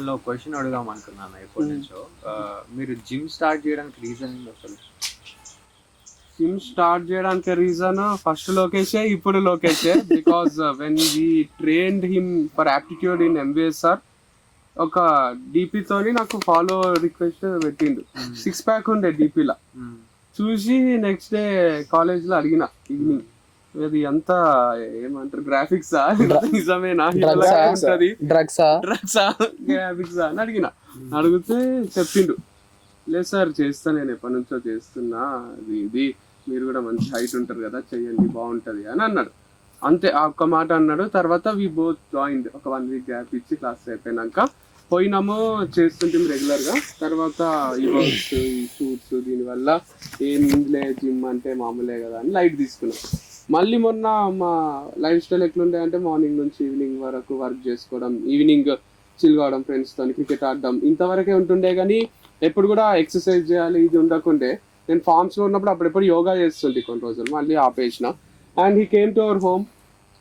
మిమ్మల్ని ఒక క్వశ్చన్ అడుగుదాం అనుకున్నాను ఎప్పటి నుంచో. మీరు జిమ్ స్టార్ట్ చేయడానికి రీజన్ ఏంటి అసలు? జిమ్ స్టార్ట్ చేయడానికి రీజన్ ఫస్ట్ లోకేషే, ఇప్పుడు లోకేషే. Because when we trained him for aptitude in MBSR, ఒక డీపీతోని నాకు ఫాలో రిక్వెస్ట్ పెట్టిండు. 6 ప్యాక్ ఉండే డీపీలో చూసి నెక్స్ట్ డే కాలేజ్లో అడిగిన ఈవినింగ్, అది అంతా ఏమంటారు గ్రాఫిక్సా నిజమేనా ఉంటది, డ్రగ్సా గ్రాఫిక్సా అని అడిగితే చెప్పిండు, లేదు సార్ చేస్తా, నేను ఎప్పటి నుంచో చేస్తున్నా, ఇది మీరు కూడా మంచి హైట్ ఉంటారు కదా, చెయ్యండి బాగుంటది అని అన్నాడు. అంతే, ఆ ఒక్క మాట అన్నాడు. తర్వాత వి బోత్ జాయిన్డ్. ఒక 1 వీక్ గ్యాప్ ఇచ్చి క్లాస్ అయిపోయినాక పోయినాము, చేస్తుంటాం రెగ్యులర్ గా. తర్వాత ఈ వర్క్స్, ఈ షూట్స్, దీనివల్ల ఏంలే జిమ్ అంటే మామూలే కదా అని లైట్ తీసుకున్నాం. మళ్ళీ మొన్న మా లైఫ్ స్టైల్ ఎట్లుండే అంటే మార్నింగ్ నుంచి ఈవినింగ్ వరకు వర్క్ చేసుకోవడం, ఈవినింగ్ చిల్ కావడం, ఫ్రెండ్స్తో క్రికెట్ ఆడడం, ఇంతవరకే ఉంటుండే. కానీ ఎప్పుడు కూడా ఎక్సర్సైజ్ చేయాలి ఇది ఉండకుండే. నేను ఫార్మ్స్లో ఉన్నప్పుడు అప్పుడెప్పుడు యోగా చేస్తుంటే కొన్ని రోజులు, మళ్ళీ ఆపేసిన. And he came to our home,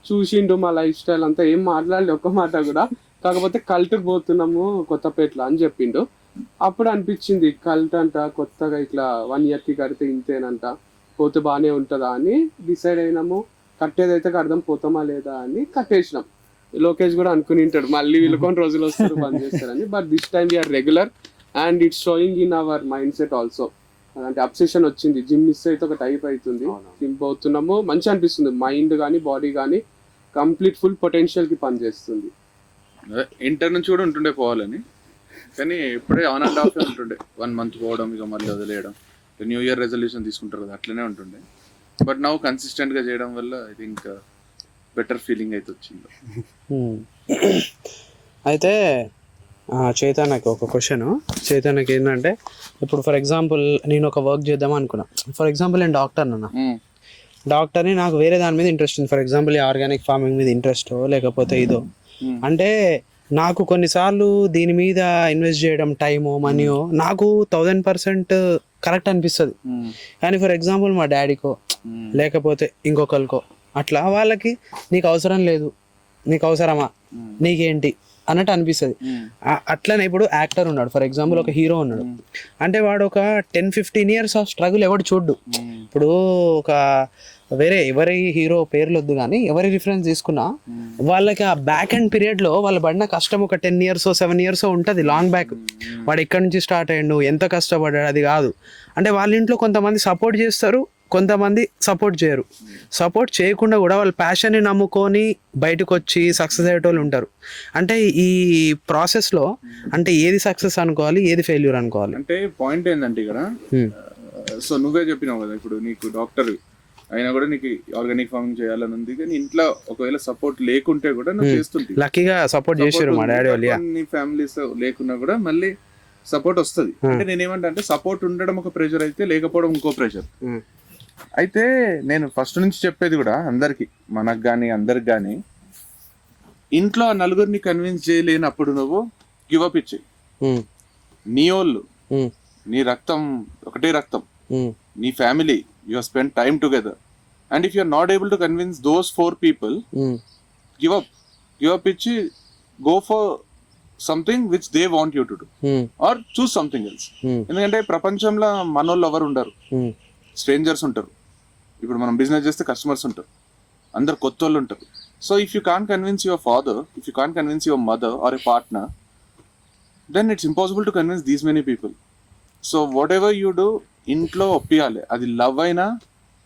చూసిండు మా లైఫ్ స్టైల్ అంతా, ఏం మాట్లాడలే ఒక్క మాట కూడా. కాకపోతే కల్ట్కి పోతున్నాము కొత్తపేటలో అని చెప్పిండు. అప్పుడు అనిపించింది కల్ట్ అంట కొత్తగా ఇట్లా 1 yearకి కడితే ఇంతేనంట, పోతే బాగానే ఉంటుందా అని డిసైడ్ అయినాము. కట్టేదైతే కడదాం, పోతామా లేదా అని కట్టేసినాం. లోకేష్ కూడా అనుకుని ఉంటాడు మళ్ళీ వీళ్ళు కొన్ని రోజులు వస్తారు బంద్ చేస్తారని. But this time we're regular and it's showing in our mindset also. అలాంటి అబ్సెషన్ వచ్చింది, జిమ్ మిస్ అయితే ఒక టైప్ అవుతుంది. జిమ్ పోతున్నాము, మంచి అనిపిస్తుంది, మైండ్ కానీ బాడీ కానీ కంప్లీట్ ఫుల్ పొటెన్షియల్కి పనిచేస్తుంది. ఇంటర్ నుంచి కూడా ఉంటుండే పోవాలని, కానీ ఇప్పుడే ఆన్ అండ్ ఆఫ్ ఉంటుండే. 1 month పోవడం, ఇక మళ్ళీ వదిలేయడం. న్యూ ఇయర్ రెజల్యూషన్ తీసుకుంటారు కదా, అట్లనే ఉంటుండే. బట్ నౌ కన్సిస్టెంట్గా చేయడం వల్ల ఐ థింక్ బెటర్ ఫీలింగ్ అయితే వచ్చింది. అయితే చైతన్యకి ఒక క్వశ్చన్. చైతన్యకి ఏంటంటే, ఇప్పుడు ఫర్ ఎగ్జాంపుల్ నేను ఒక వర్క్ చేద్దాం అనుకున్నా. ఫర్ ఎగ్జాంపుల్ నేను డాక్టర్ అన్న, డాక్టర్ని, నాకు వేరే దాని మీద ఇంట్రెస్ట్ ఉంది. ఫర్ ఎగ్జాంపుల్ ఈ ఆర్గానిక్ ఫార్మింగ్ మీద ఇంట్రెస్ట్, లేకపోతే ఇదో. అంటే నాకు కొన్నిసార్లు దీని మీద ఇన్వెస్ట్ చేయడం టైమో మనీయో నాకు 1000% కరెక్ట్ అనిపిస్తుంది. కానీ ఫర్ ఎగ్జాంపుల్ మా డాడీకో లేకపోతే ఇంకొకరికో అట్లా, వాళ్ళకి నీకు అవసరం లేదు, నీకు అవసరమా, నీకేంటి అన్నట్టు అనిపిస్తుంది. అట్లనే ఇప్పుడు యాక్టర్ ఉన్నాడు, ఫర్ ఎగ్జాంపుల్ ఒక హీరో ఉన్నాడు అంటే వాడు ఒక 10-15 years ఆఫ్ స్ట్రగుల్ ఎవడు చూడ్డు. ఇప్పుడు ఒక వేరే ఎవరి హీరో పేర్లు వద్దు కానీ ఎవరి రిఫరెన్స్ తీసుకున్నా వాళ్ళకి ఆ బ్యాక్ అండ్ పీరియడ్లో వాళ్ళు పడిన కష్టం ఒక 10 years 7 years ఉంటుంది లాంగ్ బ్యాక్. వాడు ఎక్కడి నుంచి స్టార్ట్ అయ్యిండు, ఎంత కష్టపడ్డాడు, అది కాదు. అంటే వాళ్ళ ఇంట్లో కొంతమంది సపోర్ట్ చేస్తారు, కొంతమంది సపోర్ట్ చేయరు. సపోర్ట్ చేయకుండా కూడా వాళ్ళ ప్యాషన్ని నమ్ముకొని బయటకు వచ్చి సక్సెస్ అయ్యేటోళ్ళు ఉంటారు. అంటే ఈ ప్రాసెస్లో అంటే ఏది సక్సెస్ అనుకోవాలి, ఏది ఫెయిల్యూర్ అనుకోవాలి? అంటే పాయింట్ ఏంటంటే ఇక్కడ, సో నువ్వే చెప్పినావు కదా, ఇప్పుడు నీకు డాక్టర్ అయినా కూడా నీకు ఆర్గానిక్ ఫార్మింగ్ చేయాలని ఉంది, కానీ ఇంట్లో ఒకవేళ సపోర్ట్ లేకుంటే కూడా నువ్వు చేస్తుంటే, లక్కీగా సపోర్ట్ చేశారు మా డాడీ వాళ్ళు. నీ ఫ్యామిలీస్ లేకున్నా కూడా మళ్ళీ సపోర్ట్ వస్తుంది. అంటే నేనేమంటే సపోర్ట్ ఉండడం ఒక ప్రెషర్ అయితే, లేకపోవడం ఇంకో ప్రెషర్. అయితే నేను ఫస్ట్ నుంచి చెప్పేది కూడా అందరికి, మనకు కానీ అందరికి కానీ, ఇంట్లో నలుగురిని కన్విన్స్ చేయలేనప్పుడు నువ్వు గివప్ ఇచ్చేయి. నీ వాళ్ళు, నీ రక్తం ఒకటే రక్తం, నీ family, you have spent time together, and if you are not able to convince those 4 people, give up ichi go for something which they want you to do, or choose something else. ఎందుకంటే ప్రపంచంలో మనోళ్ళు ఎవరు ఉండరు, strangers ఉంటారు. ఇప్పుడు మనం business చేస్తే customers ఉంటారు, అందరు కొత్త వాళ్ళు ఉంటారు. So if you can't convince your father, if you can't convince your mother or a partner, then it's impossible to convince these many people. So whatever you do, ఇంట్లో ఒప్పియాలి. అది love అయినా,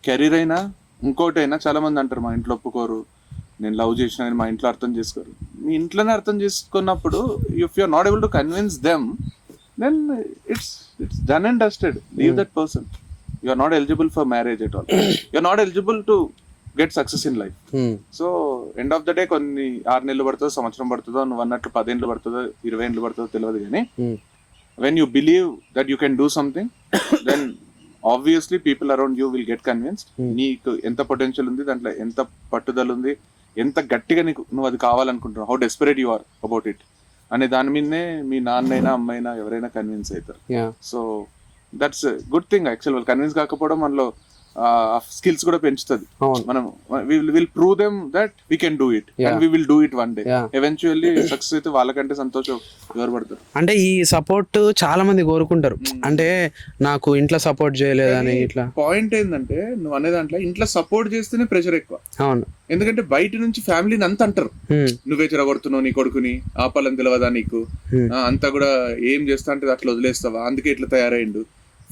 career అయినా, ఇంకోటైనా. చాలా మంది అంటారు మా ఇంట్లో ఒప్పుకోరు, నేను లవ్ చేసిన మా ఇంట్లో అర్థం చేసుకోరు. మీ ఇంట్లోనే అర్థం చేసుకున్నప్పుడు, if you are not able to convince them, then it's done and dusted. Leave that person. You are not eligible for marriage at all. You are not eligible to get success in life. So end of the day కొన్ని 6 నెలలు పడుతుందో, సంవత్సరం పడుతుందో, నువ్వు అన్నట్లు 10 ఏళ్ళు పడుతుందో, 20 ఏళ్ళు పడుతుందో తెలియదు. కానీ when you believe that you can do something, then obviously people around you will get convinced. నీకు ఎంత పొటెన్షియల్ ఉంది, దాంట్లో ఎంత పట్టుదల ఉంది, ఎంత గట్టిగా నువ్వు అది కావాలనుకుంటున్నావు, how desperate you are about it అనే దాని మీదనే మీ నాన్నైనా అమ్మైనా ఎవరైనా కన్విన్స్ అవుతారు. So that's good thing actual. వాళ్ళు కన్విన్స్ కాకపోవడం మనలో స్కిల్స్ కూడా పెంచుతుంది. అవును. మనం will prove them that we can do it and we will do it one day. Eventually success అయితే వాళ్ళకంటే సంతోషం ఎవరు పడతారు. అంటే ఈ సపోర్ట్ చాలా మంది కోరుకుంటారు, అంటే నాకు ఇంట్లో సపోర్ట్ చేయలేదని ఇట్లా. పాయింట్ ఏంటంటే నువ్వు అనే దాంట్లో ఇంట్లో సపోర్ట్ చేస్తేనే ప్రెషర్ ఎక్కువ. అవును. ఎందుకంటే బయట నుంచి ఫ్యామిలీని అంత అంటారు, నువ్వే చెరగొడుతున్నావు నీ కొడుకుని, ఆపాలని తెలియదా నీకు, అంతా కూడా ఏం చేస్తా అంటే అట్లా వదిలేస్తావా, అందుకే ఇట్లా తయారైండు,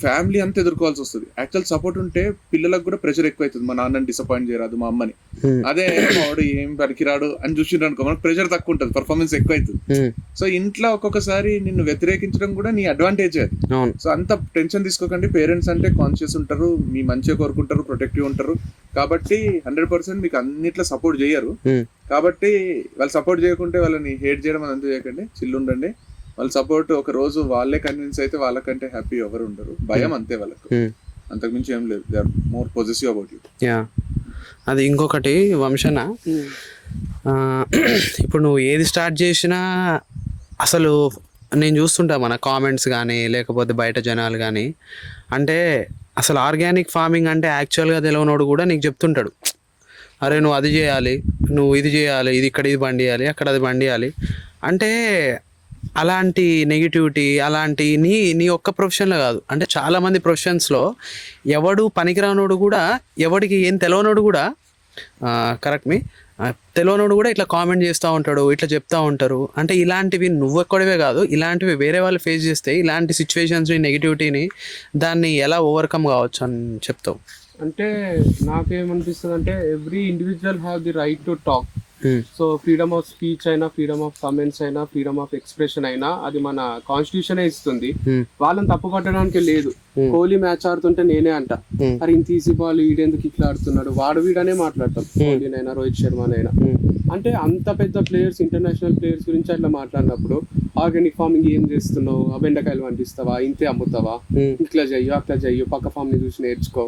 ఫ్యామిలీ అంతా ఎదుర్కోవాల్సి వస్తుంది. యాక్చువల్ సపోర్ట్ ఉంటే పిల్లలకు కూడా ప్రెషర్ ఎక్కువ అవుతుంది, మా నాన్నని డిసప్పాయింట్ చేయరాదు మా అమ్మని, అదే వాడు ఏం పనికిరాడు అని చూసిండ్రు అనుకో మనకు ప్రెషర్ తక్కువ ఉంటుంది, పర్ఫార్మెన్స్ ఎక్కువ అవుతుంది. సో ఇంట్లో ఒక్కొక్కసారి నిన్ను వ్యతిరేకించడం కూడా నీ అడ్వాంటేజ్ అది. సో అంత టెన్షన్ తీసుకోకండి. పేరెంట్స్ అంటే కాన్షియస్ ఉంటారు, మీ మంచిగా కోరుకుంటారు, ప్రొటెక్టివ్ ఉంటారు, కాబట్టి 100% మీకు అన్నిట్లో సపోర్ట్ చేయరు. కాబట్టి వాళ్ళు సపోర్ట్ చేయకుంటే వాళ్ళని హేట్ చేయడం అంతా చేయకండి, చిల్లు ఉండండి. వాళ్ళ సపోర్ట్ ఒక రోజు వాళ్ళే కన్విన్స్ అయితే వాళ్ళకంటే హ్యాపీ ఎవరు ఉండరు. భయం అంతే వాళ్ళకు, అంతకుమించి ఏం లేదు. They are more positive about you. Yeah, అది ఇంకొకటి వంశన, ఇప్పుడు నువ్వు ఏది స్టార్ట్ చేసినా అసలు నేను చూస్తుంటా మన కామెంట్స్ కానీ లేకపోతే బయట జనాలు కానీ, అంటే అసలు ఆర్గానిక్ ఫార్మింగ్ అంటే యాక్చువల్గా తెలియనోడు కూడా నీకు చెప్తుంటాడు, అరే నువ్వు అది చేయాలి, నువ్వు ఇది చేయాలి, ఇది ఇక్కడ ఇది బండియాలి, అక్కడ అది బండియాలి. అంటే అలాంటి నెగిటివిటీ అలాంటి నీ ఒక్క ప్రొఫెషన్లో కాదు, అంటే చాలామంది ప్రొఫెషన్స్లో ఎవడు పనికిరానోడు కూడా, ఎవడికి ఏం తెలియనోడు కూడా, కరెక్ట్ మీ, తెలియనోడు కూడా ఇట్లా కామెంట్ చేస్తూ ఉంటాడు, ఇట్లా చెప్తూ ఉంటారు. అంటే ఇలాంటివి నువ్వు ఎక్కడవే కాదు, ఇలాంటివి వేరే వాళ్ళు ఫేస్ చేస్తే ఇలాంటి సిచ్యువేషన్స్ని, నెగిటివిటీని దాన్ని ఎలా ఓవర్కమ్ కావచ్చు అని చెప్తావు? అంటే నాకేమనిపిస్తుంది అంటే every individual have the right to talk. So freedom of speech అయినా, ఫ్రీడమ్ ఆఫ్ కమెంట్స్ అయినా, ఫ్రీడమ్ ఆఫ్ ఎక్స్ప్రెషన్ అయినా అది మన కాన్స్టిట్యూషనే ఇస్తుంది. వాళ్ళని తప్పు పట్టడానికి లేదు. కోహ్లీ మ్యాచ్ ఆడుతుంటే నేనే అంట, అరే ఇంత ఈజీ బాల్ వీడెందుకు ఇట్లా ఆడుతున్నాడు, వాడు వీడనే మాట్లాడతాం, కోహ్లీనైనా రోహిత్ శర్మనైనా. అంటే అంత పెద్ద ప్లేయర్స్, ఇంటర్నేషనల్ ప్లేయర్స్ గురించి అట్లా మాట్లాడినప్పుడు ఆర్గానిక్ ఫార్మింగ్ ఏం చేస్తున్నావు, ఆ బెండకాయలు పండిస్తావా, ఇంతే అమ్ముతావా, ఇట్లా చెయ్యు అట్లా చెయ్యు, పక్క ఫామ్ ని చూసి నేర్చుకో,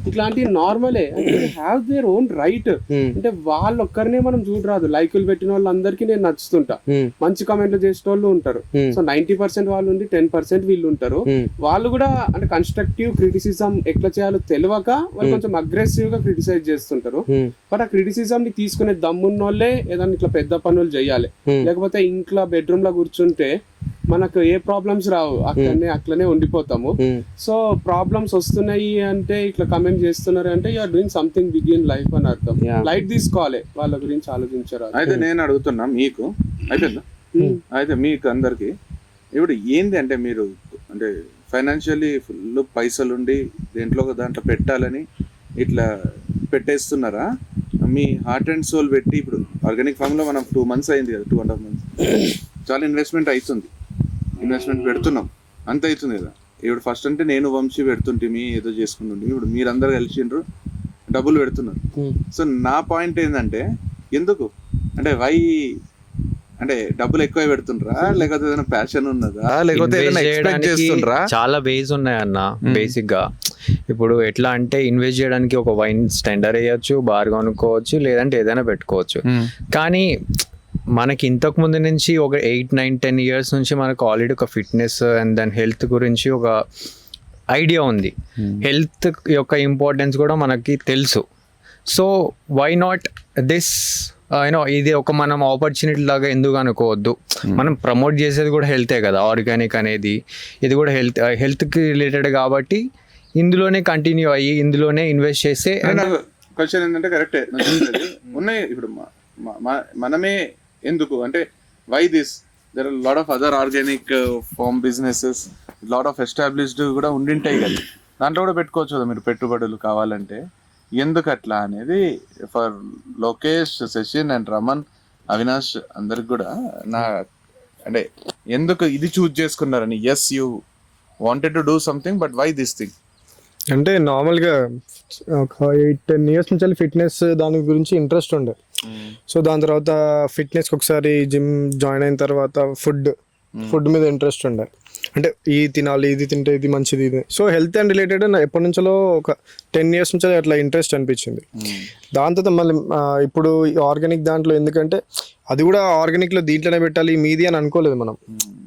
ఇట్లాంటివి నార్మలే. అంటే హ్యావ్ దేర్ ఓన్ రైట్. అంటే వాళ్ళొక్కరినే మనం చూడరాదు, లైకులు పెట్టిన వాళ్ళందరికీ నేను నచ్చుతుంటా, మంచి కామెంట్లు చేసిన వాళ్ళు ఉంటారు. సో 90% వాళ్ళు ఉండి 10% వీళ్ళు ఉంటారు. వాళ్ళు కూడా అంటే కన్స్ట్రక్టివ్ క్రిటిసిజం ఎట్లా చేయాలో తెలియక వాళ్ళు కొంచెం అగ్రెసివ్ గా క్రిటిసైజ్ చేస్తుంటారు. బట్ ఆ క్రిటిసిజం ని తీసుకునే దమ్మున్న వాళ్ళే ఏదైనా ఇట్లా పెద్ద పనులు చేయాలి. లేకపోతే ఇంట్లో బెడ్రూమ్ లో కూర్చుంటే మనకు ఏ ప్రాబ్లమ్స్ రావు, అట్లనే ఉండిపోతాము. సో ప్రాబ్లమ్స్ వస్తున్నాయి అంటే ఇట్లా కమెంట్ చేస్తున్నారు అంటే you're doing something big in life అని అర్థం. లైట్ తీసుకోవాలి, వాళ్ళ గురించి ఆలోచించారు. అయితే నేను అడుగుతున్నా మీకు, అయితే మీకు అందరికి ఇప్పుడు ఏంది అంటే మీరు అంటే ఫైనాన్షియల్లీ ఫుల్ పైసలు ఉండి దాంట్లో పెట్టాలని ఇట్లా పెట్టేస్తున్నారా? మీ హార్ట్ అండ్ సోల్ పెట్టి ఇప్పుడు ఆర్గానిక్ ఫామ్ లో మనం 2 months అయింది కదా, 2.5 months, చాలా ఇన్వెస్ట్మెంట్ అవుతుంది, ఇన్వెస్ట్మెంట్ పెడుతున్నాం, అంత అవుతుంది కదా. ఇప్పుడు ఫస్ట్ అంటే నేను వంశీ పెడుతుంటే ఏదో చేసుకుంటుంటే, ఇప్పుడు మీరందరూ కలిసిండ్రు డబ్బులు పెడుతున్నారు. సో నా పాయింట్ ఏంటంటే, ఎందుకు అంటే వై అంటే డబ్బులు ఎక్కువ పెడుతుండ్రా, లేకపోతే ఏదైనా ప్యాషన్ ఉన్నదా, లేకపోతే ఏదైనా ఎక్స్పెక్ట్ చేస్తుండ్రా? చాలా బేస్ ఉన్నాయన్న. బేసిక్ గా ఇప్పుడు ఎట్లా అంటే ఇన్వెస్ట్ చేయడానికి ఒక వైన్ స్టెండర్ వేయచ్చు, బార్ కొనుక్కోవచ్చు, లేదంటే ఏదైనా పెట్టుకోవచ్చు. కానీ మనకి ఇంతకు ముందు నుంచి ఒక 8, 9, 10 years నుంచి మనకు ఆల్రెడీ ఒక ఫిట్నెస్ అండ్ దాని హెల్త్ గురించి ఒక ఐడియా ఉంది. హెల్త్ యొక్క ఇంపార్టెన్స్ కూడా మనకి తెలుసు. సో వై నాట్ దిస్ ఇది ఒక మనం ఆపర్చునిటీ లాగా ఎందుకు అనుకోవద్దు. మనం ప్రమోట్ చేసేది కూడా హెల్తే కదా, ఆర్గానిక్ అనేది ఇది కూడా హెల్త్కి రిలేటెడ్ కాబట్టి ఇందులోనే కంటిన్యూ అయ్యి ఇందులోనే ఇన్వెస్ట్ చేస్తే. క్వశ్చన్ ఏంటంటే కరెక్టే ఉన్నాయి. ఇప్పుడు మనమే ఎందుకు అంటే why this, there are lot of other organic farm businesses, lot of established కూడా ఉండింటాయి కదా, దాంట్లో కూడా పెట్టుకోవచ్చు కదా మీరు పెట్టుబడులు కావాలంటే. ఎందుకు అట్లా అనేది ఫర్ లోకేష్, శశిన్ అండ్ రమన్, అవినాష్ అందరికి కూడా నా అంటే ఎందుకు ఇది చూజ్ చేసుకున్నారని. Yes you wanted to do something, but why this thing? అంటే నార్మల్గా ఒక 8-10 years నుంచి ఫిట్నెస్ దాని గురించి ఇంట్రెస్ట్ ఉండే. సో దాని తర్వాత ఫిట్నెస్కి ఒకసారి జిమ్ జాయిన్ అయిన తర్వాత ఫుడ్ మీద ఇంట్రెస్ట్ ఉండే. అంటే ఇది తినాలి, ఇది తింటే ఇది మంచిది, ఇది. సో హెల్త్ అండ్ రిలేటెడ్ ఎప్పటి నుంచో ఒక 10 years నుంచి అట్లా ఇంట్రెస్ట్ అనిపించింది. దాని తర్వాత మళ్ళీ ఇప్పుడు ఆర్గానిక్ దాంట్లో, ఎందుకంటే అది కూడా ఆర్గానిక్లో దీంట్లోనే పెట్టాలి మీది అని అనుకోలేదు మనం.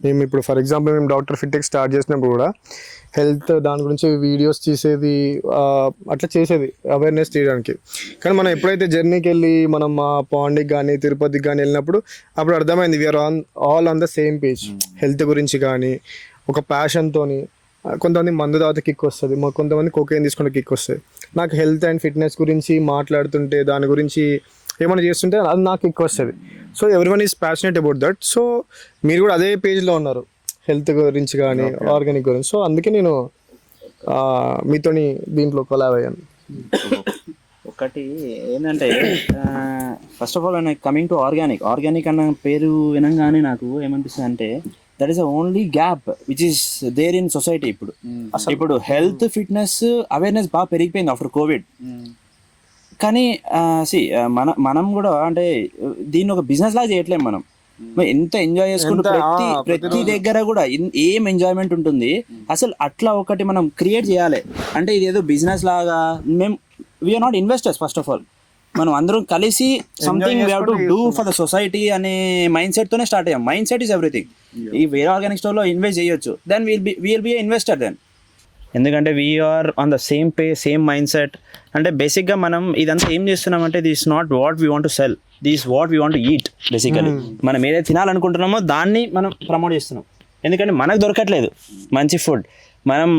మేము ఇప్పుడు ఫర్ ఎగ్జాంపుల్ మేము డాక్టర్ ఫిట్టెక్ స్టార్ట్ చేసినప్పుడు కూడా హెల్త్ దాని గురించి వీడియోస్ తీసేది, అట్లా చేసేది అవేర్నెస్ చేయడానికి. కానీ మనం ఎప్పుడైతే జర్నీకి వెళ్ళి మనం మా పాండికి కానీ తిరుపతికి కానీ వెళ్ళినప్పుడు అప్పుడు అర్థమైంది we're all on the same page. Health గురించి కానీ ఒక ప్యాషన్తోని, కొంతమంది మందు తాగితే కిక్ వస్తుంది, కొంతమంది కోకేన్ తీసుకుంటే కిక్ వస్తుంది. నాకు హెల్త్ అండ్ ఫిట్నెస్ గురించి మాట్లాడుతుంటే దాని గురించి ఏమైనా చేస్తుంటే అది నాకు కిక్ వస్తుంది. So everyone is passionate about that. So మీరు కూడా అదే పేజ్లో ఉన్నారు హెల్త్ గురించి కానీ ఆర్గానిక్ గురించి. సో అందుకే నేను మీతోని దీంట్లో కొలాబ్ అయ్యాను. ఒకటి ఏంటంటే ఫస్ట్ ఆఫ్ ఆల్ నాకు కమింగ్ టు ఆర్గానిక్ అన్న పేరు వినంగానే నాకు ఏమనిపిస్తుంది అంటే that is only gap which is there in society. ఇప్పుడు హెల్త్ ఫిట్నెస్ అవేర్నెస్ బాగా పెరిగిపోయింది ఆఫ్టర్ కోవిడ్. కానీ మనం కూడా అంటే దీన్ని ఒక బిజినెస్ లాగా చేయట్లేము. మనం ఎంత ఎంజాయ్ చేసుకుంటూ ప్రతి దగ్గర కూడా ఏం ఎంజాయ్మెంట్ ఉంటుంది. అసలు అట్లా ఒకటి మనం క్రియేట్ చేయాలి. అంటే ఇదేదో బిజినెస్ లాగా మేము we're not investors. First of all మనం అందరం కలిసి something we have to do for the society అనే మైండ్ సెట్ తోనే స్టార్ట్ అయ్యాం. Mindset is everything. ఈ వేరే ఆర్గానిక్ స్టోర్ లో ఇన్వెస్ట్ చేయొచ్చు, then will be investor then. ఎందుకంటే we're on the same mindset. అంటే బేసిక్గా మనం ఇదంతా ఏం చేస్తున్నామంటే this not what we want to sell, this what we want to eat. Basically మనం ఏదైతే తినాలనుకుంటున్నామో దాన్ని మనం ప్రమోట్ చేస్తున్నాం. ఎందుకంటే మనకు దొరకట్లేదు మంచి ఫుడ్. మనం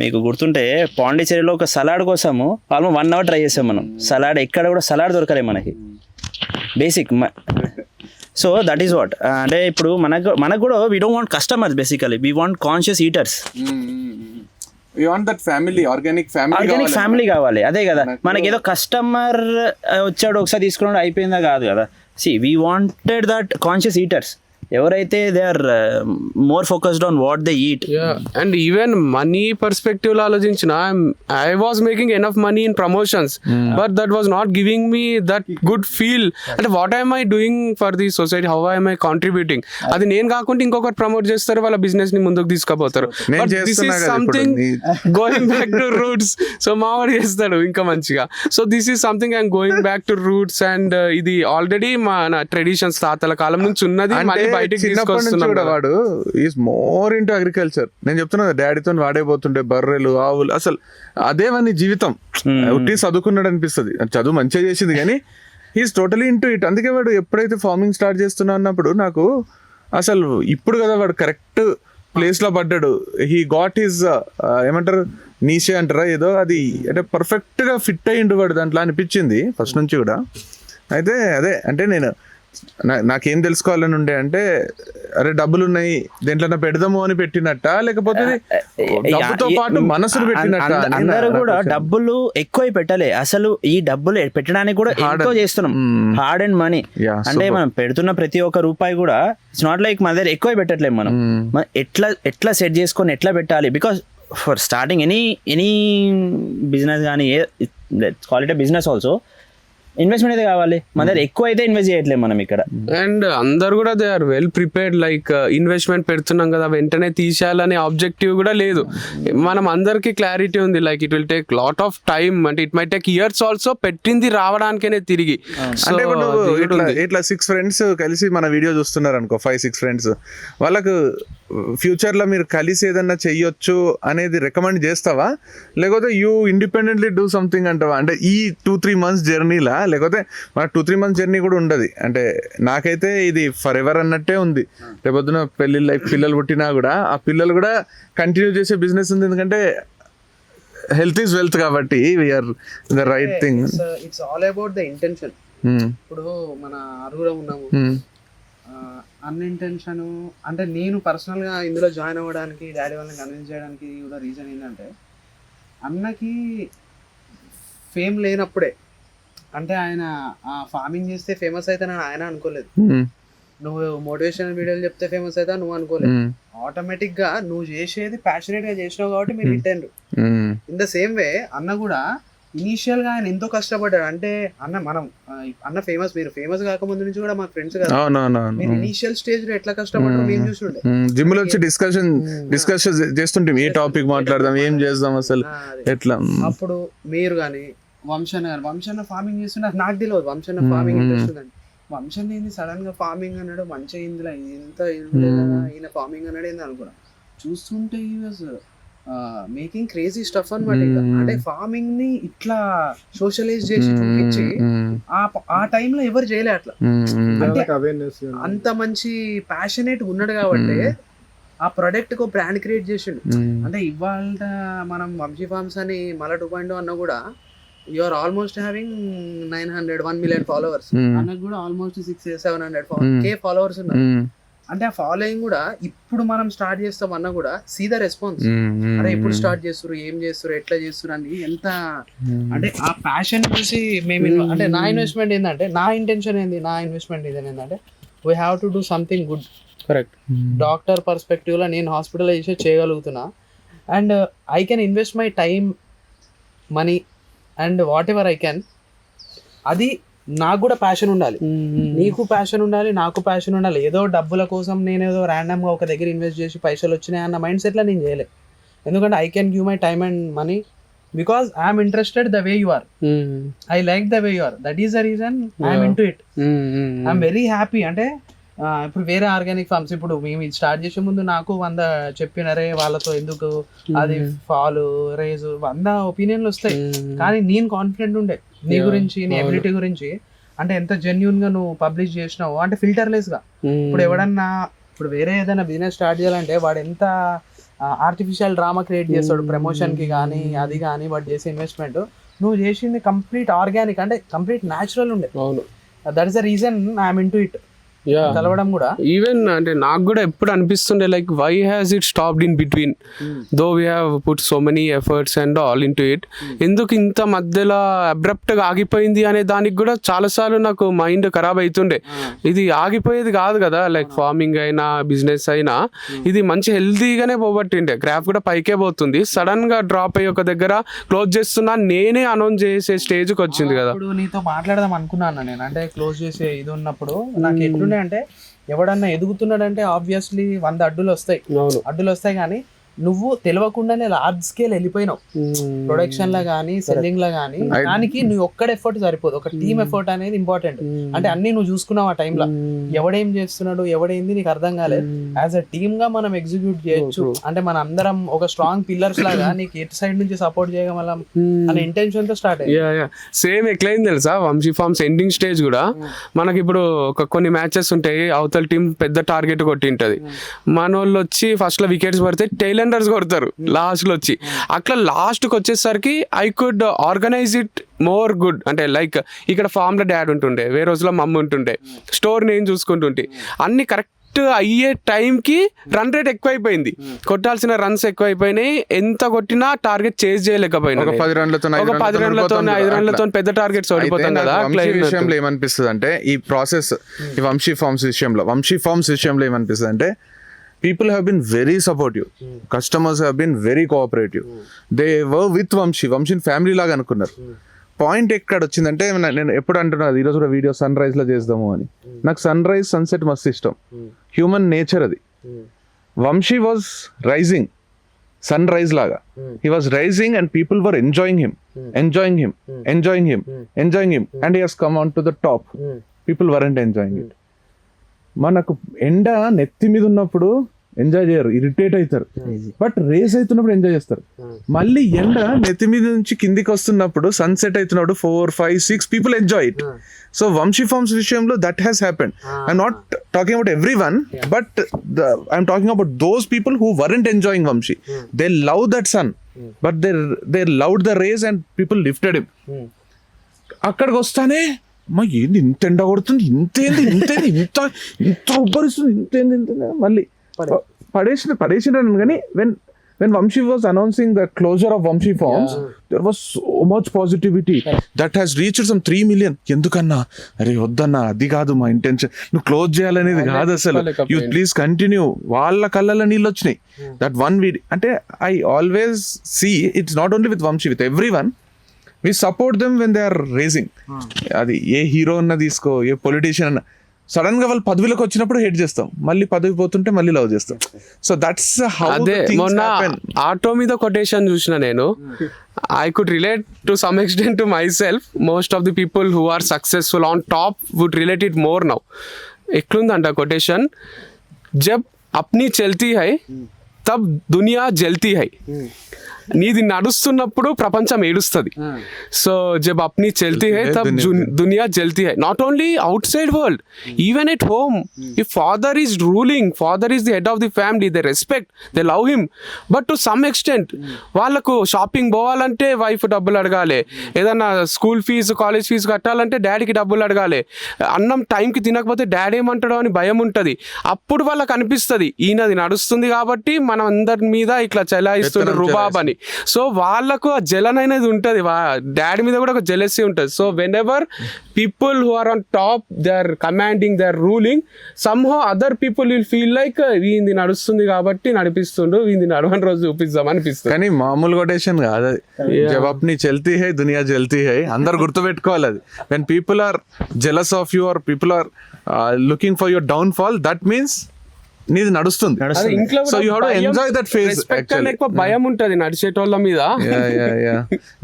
మీకు గుర్తుంటే పాండిచేరిలో ఒక సలాడ్ కోసము ఆల్మోస్ట్ 1 hour ట్రై చేసాం మనం. సలాడ్ ఎక్కడ కూడా సలాడ్ దొరకలేదు మనకి basic. So that is what. అంటే ఇప్పుడు మనకు కూడా we don't want customers, basically we want conscious eaters. Organic family కావాలి. అదే కదా, మనకి ఏదో కస్టమర్ వచ్చాడు ఒకసారి తీసుకున్నాడు అయిపోయిందా కాదు కదా. We wanted that conscious eaters ఎవరైతే they are more focused on what they eat. And even money perspective లో ఆలోచించిన I was making enough money in promotions, but that was not giving me that good feel. అంటే what I'm I doing for the society, how I'm I contributing. అది నేను కాకుండా ఇంకొకరు promote చేస్తారు, వాళ్ళ business ని ముందుకు తీసుకుపోతారు. But this is something going back to roots. So మావాడు చేస్తాడు ఇంకా మంచిగా. So this is something I'm going back to roots. And ఇది ఆల్రెడీ మన ట్రెడిషన్స్ తాతల కాలం నుంచి ఉన్నది. చిన్నప్పటి నుంచి కూడా వాడు ఈజ్ మోర్ ఇంటూ అగ్రికల్చర్. నేను చెప్తున్నా డాడీతో వాడే పోతుండే బర్రెలు ఆవులు, అసలు అదేమని జీవితం. ఉట్టి చదువుకున్నాడు అనిపిస్తుంది, చదువు మంచిగా చేసింది కానీ హీఈస్ టోటలీ ఇంటూ ఇట్. అందుకే వాడు ఎప్పుడైతే ఫార్మింగ్ స్టార్ట్ చేస్తున్నా అన్నప్పుడు నాకు అసలు ఇప్పుడు కదా వాడు కరెక్ట్ ప్లేస్ లో పడ్డాడు. హీ గాట్ హిజ్ ఏమంటారు నీషే అంటారా ఏదో, అది అంటే పర్ఫెక్ట్ గా ఫిట్ అయ్యిండు వాడు దాంట్లో అనిపించింది ఫస్ట్ నుంచి కూడా. అయితే అదే అంటే నేను నాకేం తెలుసుకోవాలని ఉండే అంటే అరే డబ్బులు ఉన్నాయి దేంట్లో పెడదాము అని పెట్టినట్ట, లేకపోతే డబ్బుతో పాటు మనసును పెట్టినట్ట. అందరూ కూడా డబ్బులు ఎక్కువ పెట్టలే, అసలు ఈ డబ్బులు పెట్టడానికి కూడా ఎంతో చేస్తున్నాం. హార్డ్ అండ్ మనీ అంటే మనం పెడుతున్న ప్రతి ఒక్క రూపాయి కూడా ఇట్స్ నాట్ లైక్ మన దగ్గర ఎక్కువ పెట్టట్లేదు. మనం ఎట్లా సెట్ చేసుకొని ఎట్లా పెట్టాలి. Because for starting any business కానీ call it business also investment అయితే కావాలి. మన దగ్గర ఎక్కువ అయితే ఇన్వెస్ట్ చేయట్లేదు మనం ఇక్కడ. అండ్ అందరు కూడా they are well prepared. Like investment పెడుతున్నాం కదా వెంటనే తీసేయాలనే ఆబ్జెక్టివ్ కూడా లేదు. మనం అందరికి క్లారిటీ ఉంది like it will take lot of time, అంటే it may take years also పెట్టింది రావడానికనే తిరిగి. అంటే ఇట్లా 6 friends కలిసి మన వీడియో చూస్తున్నారు అనుకో, 5-6 friends, వాళ్ళకు ఫ్యూచర్ లో మీరు కలిసి ఏదన్నా చెయ్యొచ్చు అనేది రికమెండ్ చేస్తావా, లేకపోతే యూ ఇండిపెండెంట్లీ డూ సంథింగ్ అంటావా? అంటే ఈ 2-3 months జర్నీలా, లేకపోతే మన 2-3 months జర్నీ కూడా ఉండదు. అంటే నాకైతే ఇది ఫర్ ఎవర్ అన్నట్టే ఉంది. రేపొద్దున పెళ్లి పిల్లలు పుట్టినా కూడా ఆ పిల్లలు కూడా కంటిన్యూ చేసే బిజినెస్ ఉంది. ఎందుకంటే హెల్త్ ఈజ్ వెల్త్ కాబట్టి we're the right thing. It's all about the intention. ఇప్పుడు మన అరుగురం ఉన్నాము, అన్ఇంటెన్షన్ అంటే నేను పర్సనల్గా ఇందులో జాయిన్ అవ్వడానికి డాడీ వాళ్ళని కన్విన్స్ చేయడానికి కూడా రీజన్ ఏంటంటే అన్నకి ఫేమ్ లేనప్పుడే, అంటే ఆయన ఫార్మింగ్ చేస్తే ఫేమస్ అవుతానని ఆయన అనుకోలేదు. నువ్వు మోటివేషనల్ వీడియోలు చెప్తే ఫేమస్ అవుతా నువ్వు అనుకోలేదు. ఆటోమేటిక్ గా నువ్వు చేసేది ప్యాషనేట్ గా చేసినావు కాబట్టి మీరు హిట్. ఇన్ ద సేమ్ వే అన్న కూడా ఇనీషియల్ గా ఆయన ఎంతో కష్టపడ్డాడు. అంటే అన్న ఫేమస్, మీరు ఫేమస్ కాకముందు నుంచి కూడా మా ఫ్రెండ్స్ కదా, మీరు ఇనీషియల్ స్టేజ్ లో ఎట్లా కష్టపడ్డారు మేము చూసుండే. జిమ్ లో వచ్చి డిస్కషన్ చేస్తుంటే ఏ టాపిక్ మాట్లాడదాం, ఏం చేద్దాం, అసలు ఎట్లా. అప్పుడు మీరు కానీ వంశన్న ఫార్మింగ్ చేస్తున్నారు, నాకు తెలియదు వంశన్న ఫార్మింగ్ ఇంట్రెస్ట్ ఉందండి. వంశన్న ఏంది సడన్ గా ఫార్మింగ్ అన్నాడు, మంచిగా ఇందులో ఇంత ఈయన ఫార్మింగ్ అన్నాడు ఏంది అనుకున్నా. చూస్తుంటే he was making crazy stuff అనమాట. అంటే ఫార్మింగ్ ని ఇట్లా సోషలైజ్ చేసి చూపించి ఆ టైంలో ఎవరు చేయలే అట్లా. అంటే అవేర్నెస్ అంత మంచి ప్యాషనేట్ ఉన్నాడు కాబట్టి ఆ ప్రొడక్ట్ కు బ్రాండ్ క్రియేట్ చేసిండు. అంటే ఇవాళ మనం వంశీ ఫార్మ్స్ అని మళ్ళీ 2.0 అన్న కూడా you are almost having 1 million followers. అన్నకు కూడా ఆల్మోస్ట్ 600-700K ఫాలోవర్స్ ఉన్నారు. అంటే ఆ ఫాలోయింగ్ కూడా ఇప్పుడు మనం స్టార్ట్ చేస్తాం అన్న కూడా సీ ద రెస్పాన్స్. అరే ఎప్పుడు స్టార్ట్ చేస్తారు, ఏం చేస్తారు, ఎట్లా చేస్తారు అని ఎంత అంటే ఆ ప్యాషన్ చూసి మేము అంటే నా ఇన్వెస్ట్మెంట్ ఏంటంటే నా ఇన్వెస్ట్మెంట్ ఏంటంటే we have to do something good. Correct. Doctor perspective లో నేను హాస్పిటలైజేషన్ చేయగలుగుతున్నా and I can invest my time, money and whatever I can. అది నాకు కూడా ప్యాషన్ ఉండాలి, నీకు ప్యాషన్ ఉండాలి, నాకు ప్యాషన్ ఉండాలి. ఏదో డబ్బుల కోసం నేను ఏదో ర్యాండమ్గా ఒక దగ్గర ఇన్వెస్ట్ చేసి పైసలు వచ్చినాయి అన్న మైండ్ సెట్లో నేను చేయలే. ఎందుకంటే I can give my time and money because I'm interested the way you are. I like the way you are. That is the reason I'm into it. I'm very happy. అంటే ఇప్పుడు వేరే organic farms ఇప్పుడు మేము ఇది start చేసే ముందు నాకు 100 చెప్పినారే వాళ్ళతో ఎందుకు అది ఫాలు రేజు 100 ఒపీనియన్లు వస్తాయి. కానీ నేను కాన్ఫిడెంట్ ఉండే నీ గురించి, నీ ఎబిలిటీ గురించి. అంటే ఎంత జెన్యున్ గా నువ్వు పబ్లిష్ చేసినావు అంటే ఫిల్టర్లెస్ గా. ఇప్పుడు ఎవడన్నా ఇప్పుడు వేరే ఏదైనా బిజినెస్ స్టార్ట్ చేయాలంటే వాడు ఎంత ఆర్టిఫిషియల్ డ్రామా క్రియేట్ చేస్తాడు ప్రమోషన్ కి కానీ అది కానీ వాడు చేసే ఇన్వెస్ట్మెంట్. నువ్వు చేసింది కంప్లీట్ ఆర్గానిక్ అంటే కంప్లీట్ న్యాచురల్ ఉండే. That is the reason I'm into it. కలవడం కూడా ఈవెన్ అంటే నాకు కూడా ఎప్పుడు అనిపిస్తుండే like why has it stopped in between though we have put so many efforts and all into it. ఎందుకు ఇంత మధ్యలో అబ్రప్ట్ గా ఆగిపోయింది అనే దానికి కూడా చాలాసార్లు నాకు మైండ్ ఖరాబ్ అవుతుండే. ఇది ఆగిపోయేది కాదు కదా, లైక్ ఫార్మింగ్ అయినా బిజినెస్ అయినా ఇది మంచి హెల్తీగానే పోబట్టిండే. గ్రాఫ్ కూడా పైకే పోతుంది, సడన్ గా డ్రాప్ అయ్యి ఒక దగ్గర క్లోజ్ చేస్తున్నా నేనే అనౌన్స్ చేసే స్టేజ్కి వచ్చింది కదా. ఇప్పుడు నీతో మాట్లాడదాం అనుకున్నాను నేను. అంటే క్లోజ్ చేసే ఇది ఉన్నప్పుడు నాకు ఎట్లుండే అంటే ఎవడన్నా ఎదుగుతున్నాడంటే ఆబ్వియస్లీ 100 అడ్డులు వస్తాయి కానీ నువ్వు తెలియకుండానే లార్జ్ స్కేల్ వెళ్ళిపోయినావు ప్రొడక్షన్ లో కానీ సెల్లింగ్ లో కానీ. దానికి నువ్వు ఒక్కడ ఎఫర్ట్ సరిపోదు, ఒక టీమ్ ఎఫర్ట్ అనేది ఇంపార్టెంట్. అంటే అన్ని నువ్వు చూసుకున్నావు ఆ టైంలో ఎవడేం చేస్తున్నాడు ఎవడేంది నీకు అర్థం కాలేదు. యాజ్ అ టీమ్ గా మనం ఎగ్జిక్యూట్ చేయొచ్చు అంటే మన అందరం ఒక స్ట్రాంగ్ పిల్లర్స్ లాగా నీకు ఎటు సైడ్ నుంచి సపోర్ట్ చేయగలం అనే ఇంటెన్షన్ తో స్టార్ట్ అయ్యింది. సేమ్ ఎట్లయింది తెలుసా వంశీ ఫార్మ్స్ ఎండింగ్ స్టేజ్ కూడా మనకి ఇప్పుడు కొన్ని మ్యాచెస్ ఉంటాయి, అవతల టీం పెద్ద టార్గెట్ కొట్టింటది, మన వాళ్ళు వచ్చి ఫస్ట్ లో వికెట్స్ పడితే టైలెండర్స్ కొడతారు లాస్ట్ లో వచ్చి. అట్లా లాస్ట్ కి వచ్చేసరికి I could organise it more good. అంటే లైక్ ఇక్కడ ఫామ్ లో డాడ్ ఉంటుండే, వేరే రోజులో మమ్మీ ఉంటుండే, స్టోర్ నేను చూసుకుంటుంటే అన్ని కరెక్ట్ అయ్యే టైంకి రన్ రేట్ ఎక్కువైపోయింది, కొట్టాల్సిన రన్స్ ఎక్కువైపోయినాయి. ఎంత కొట్టినా టార్గెట్ చేజ్ చేయలేకపోయినా. ఒక 10 రన్లతో 5 రన్లతో పెద్ద టార్గెట్స్ ఓడిపోతాం కదా. విషయంలో ఏమనిపిస్తుంది అంటే ఈ ప్రాసెస్ ఈ వంశీ ఫార్మ్స్ విషయంలో ఏమనిపిస్తుంది అంటే people have been very supportive, customers have been very cooperative, they were with Vamshi family లాగా అనుకున్నారు. పాయింట్ ఎక్కడ వచ్చిందంటే నేను ఎప్పుడు అంటున్నాను ఈరోజు కూడా వీడియో సన్ రైజ్ లో చేద్దాము అని. నాకు సన్ రైజ్ సన్సెట్ మస్తు ఇష్టం, హ్యూమన్ నేచర్ అది. Vamshi was rising sun rise లాగా, he was rising and people were enjoying him and he has come on to the top. People weren't enjoying it. మనకు ఎండ నెత్తి మీద ఉన్నప్పుడు ఎంజాయ్ చేయరు, ఇరిటేట్ అవుతారు. బట్ రేస్ అవుతున్నప్పుడు ఎంజాయ్ చేస్తారు. మళ్ళీ ఎండ నెత్తి మీద నుంచి కిందికి వస్తున్నప్పుడు సన్సెట్ అవుతున్నప్పుడు 4, 5, 6 people enjoy it. So Vamshi farms విషయంలో that has happened. I'm not talking about everyone, but I'm talking about those people who weren't enjoying Vamshi. They love that sun but they loved the race and people lifted him. అక్కడికి వస్తానే మా ఏంది ఇంత ఎండ కొడుతుంది, ఇంతేంది ఇంత ఉబ్బరిస్తుంది, ఇంతేంది మళ్ళీ పడేసినాను. కానీ when Vamshi was announcing the closure of Vamshi Farms, there was so much positivity that has reached some 3 million. ఎందుకన్నా అరే వద్దన్నా అది కాదు మా ఇంటెన్షన్, నువ్వు క్లోజ్ చేయాలనేది కాదు అసలు, యూ ప్లీజ్ కంటిన్యూ. వాళ్ళ కళ్ళల్లో నీళ్ళు వచ్చినాయి. దట్ వన్ వీడియో అంటే I always see it's not only with Vamshi, with everyone we support them when they are raising. అది ఏ హీరో అన్న తీసుకో, ఏ పొలిటీషియన్ అన్న, సడన్ గా వాళ్ళు పదవిలోకి వచ్చినప్పుడు హేట్ చేస్తాం, మళ్ళీ పదవి పోతుంటే మళ్ళీ లవ్ చేస్తాం. సో దట్స్ హౌ మొన్న ఆటో మీద కొటేషన్ చూసిన నేను. I could relate to some extent to myself. Most of the people who are successful on top would relate it more now. ఎట్లుందంట కొటేషన్, జబ్ అప్నీ చల్తీ హై తబ్ దునియా జల్తీ హై. నీది నడుస్తున్నప్పుడు ప్రపంచం ఏడుస్తుంది. సో జబ్ అప్ని చల్తీ హై తబ్ దునియా జల్తీ హై. Not only outside world, even at home. If father is ruling, father is the head of the family, they respect, they love him. But to some extent వాళ్ళకు షాపింగ్ పోవాలంటే వైఫ్ డబ్బులు అడగాలి, ఏదన్నా స్కూల్ ఫీజు కాలేజ్ ఫీజు కట్టాలంటే డాడీకి డబ్బులు అడగాలి, అన్నం టైంకి తినకపోతే డాడీ ఏమంటాడో అని భయం ఉంటుంది. అప్పుడు వాళ్ళకి అనిపిస్తుంది ఈయనది నడుస్తుంది కాబట్టి మనం అందరి మీద ఇట్లా చెలాయిస్తుంది రుబాబ్ అని. సో వాళ్ళకు ఆ జలన్ అనేది ఉంటుంది, డాడీ మీద కూడా ఒక జెలసీ ఉంటుంది. So whenever people who are on top, they are commanding, they are ruling, somehow other people will feel like వీంది నడుస్తుంది కాబట్టి నడిపిస్తుండు, వీంది నడవని రోజు చూపిద్దాం అనిపిస్తుంది. కానీ మామూలు కొటేషన్ కాదు అది. జవాబ్ని చల్తీ హై దునియా జల్తీ హై, అందరు గుర్తుపెట్టుకోవాలి అది. When people are jealous of you or people are looking for your downfall, that means నీది నడుస్తుంది. So you have to enjoy that phase. ఎక్కువ భయం ఉంటది నడిచేటోళ్ళ మీద,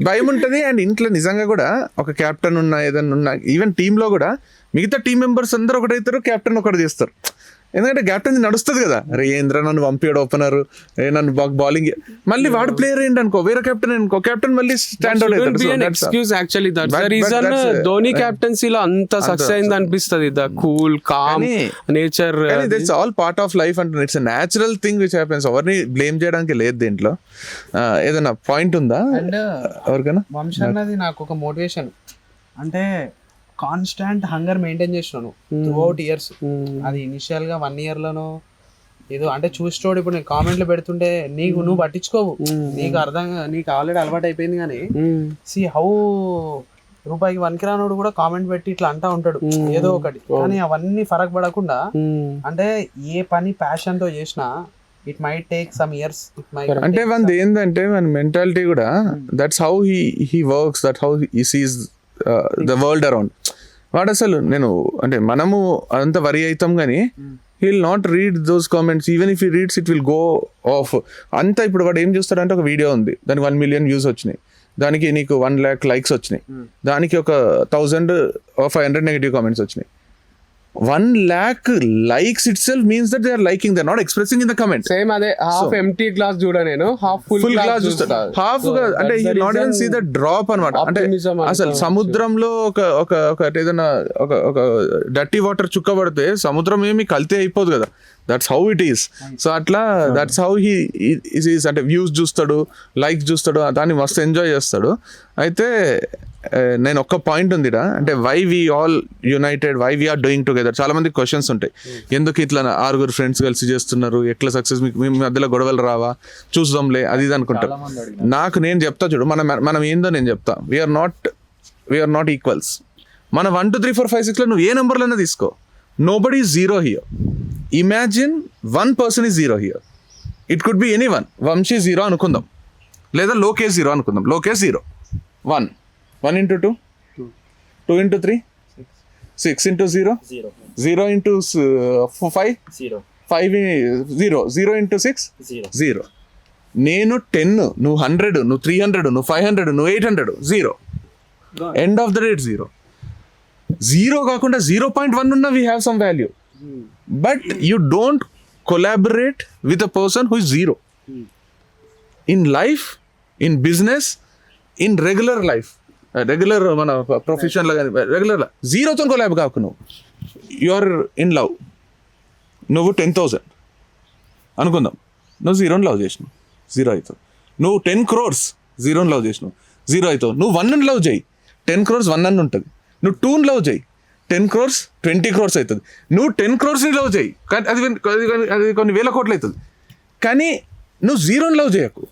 భయం ఉంటది. అండ్ ఇంట్లో నిజంగా కూడా ఒక కెప్టెన్ ఉన్నా ఏదైనా ఉన్నా, ఈవెన్ టీమ్ లో కూడా మిగతా టీం మెంబర్స్ అందరూ ఒకటైతారు, కెప్టెన్ ఒకటి చేస్తారు. ఎందుకంటే కెప్టెన్ నడుస్తుంది కదా, అరే ఏంద్ర నన్ను పంపాడు ఓపెనర్, నన్ను బౌలింగ్, మళ్ళీ వాడు ప్లేయర్ ఏంటి అనుకో, వేరే కెప్టెన్ అనుకో, కెప్టెన్ మళ్ళీ స్టాండ్ అవుట్ అవుతాడు. Excuse actually that's the reason Dhoni కెప్టెన్సీలో అంత సక్సెస్ అయింది అనిపిస్తుంది. The cool calm nature, it's all part of life అంటున్నా. It's natural thing which happens. ఎవరిని బ్లేమ్ చేయడానికి లేదు దీంట్లో. ఏదైనా పాయింట్ ఉందా ఎవరికైనా? వంశీ అన్నది నాకు ఒక మోటివేషన్. అంటే కాన్స్టాంట్ హంగర్ మెయింటైన్ చేసినాను త్రూ అవుట్ ఇయర్స్. అది ఇనిషియల్ గా 1 year లోనో ఏదో అంటే చూసుకోడు. ఇప్పుడు నేను కామెంట్లు పెడుతుంటే నువ్వు పట్టించుకోవు, నీకు నీకు ఆల్రెడీ అలవాటు అయిపోయింది. కానీ సి హౌ రూపాయికి 1 రానోడు కూడా కామెంట్ పెట్టి ఇట్లా అంటా ఉంటాడు ఏదో ఒకటి. కానీ అవన్నీ ఫరక్ పడకుండా, అంటే ఏ పని ప్యాషన్ తో చేసినా it might take some years. అంటే మనది ఏంటంటే మన మెంటాలిటీ కూడా, that's how he works, that how he sees the world around. వాడు అసలు నేను అంటే మనము అదంతా వరి అవుతాం కానీ he will not read those comments. Even if he reads it will go off అంతా. ఇప్పుడు వాడు ఏం చూస్తాడంటే, ఒక వీడియో ఉంది దానికి 1 million వ్యూస్ వచ్చినాయి, దానికి నీకు 1 lakh likes వచ్చినాయి, దానికి ఒక 1,500 నెగిటివ్ కామెంట్స్ వచ్చినాయి. 1 lakh likes itself means that they are liking, they are not expressing in the comments. Same అదే హాఫ్ ఎంప్టీ గ్లాస్ చూడ, నేను హాఫ్ ఫుల్ గ్లాస్ చూస్తా. హాఫ్ అంటే he will not even see the drop అన్నమాట. అంటే అసలు సముద్రంలో ఒక ఏదైనా ఒక డర్టీ వాటర్ చుక్క పడితే సముద్రం ఏమి కల్తీ అయిపోదు కదా. That's how it is. So అట్లా దట్స్ హౌ హీ ఈస్. అంటే వ్యూస్ చూస్తాడు, లైక్స్ చూస్తాడు, దాన్ని మస్తు ఎంజాయ్ చేస్తాడు. అయితే నేను ఒక్క పాయింట్ ఉందిరా, అంటే why we all united, why we're doing together. చాలా మంది క్వశ్చన్స్ ఉంటాయి, ఎందుకు ఇట్లా 6 ఫ్రెండ్స్ కలిసి చేస్తున్నారు, ఎట్లా సక్సెస్, మీకు మీ మధ్యలో గొడవలు రావా, చూద్దాంలే అది ఇది అనుకుంటారు. నాకు నేను చెప్తా చూడు, మనం ఏందో నేను చెప్తా. We're not equals. మన 1 2 3 4 5 6 లో నువ్వు ఏ నెంబర్లైనా తీసుకో, nobody is zero here. Imagine 1 person is zero here. It could be anyone. Vamshi 0 అనుకుందాం, లేదా లోకేష్ 0 అనుకుందాం. Lokesh 0, 1 into 2, 2 into 3, 6 into 0, 0 into 5, 5 0, 0 into 6, 0. నేను 10, నువ్వు 100, నువ్వు 300, నువ్వు 500, నువ్వు 800, 0. End of the day 0. 0 కాకుండా 0.1 ఉన్నా we have some value. But you don't collaborate with a person who is 0. In life, in business, in regular life, regular మన ప్రొఫెషన్లో కానీ రెగ్యులర్ 0తో కొలాబ్ కాకు. నువ్వు యు ఆర్ ఇన్ లవ్, నువ్వు 10,000 అనుకుందాం, నువ్వు 0 లవ్ చేసినావు, 0 అవుతావు. నువ్వు 10 crores 0 లవ్ చేసినావు, 0 అవుతావు. నువ్వు 1 లవ్ చేయి, 10 crores 1 అని ఉంటుంది. నువ్వు 2 లవ్ చేయి, 10 crores 20 crores అవుతుంది. నువ్వు 10 crores లవ్ చేయి, కానీ అది కొన్ని వేల కోట్లు అవుతుంది. కానీ నువ్వు 0 లవ్ చేయకు.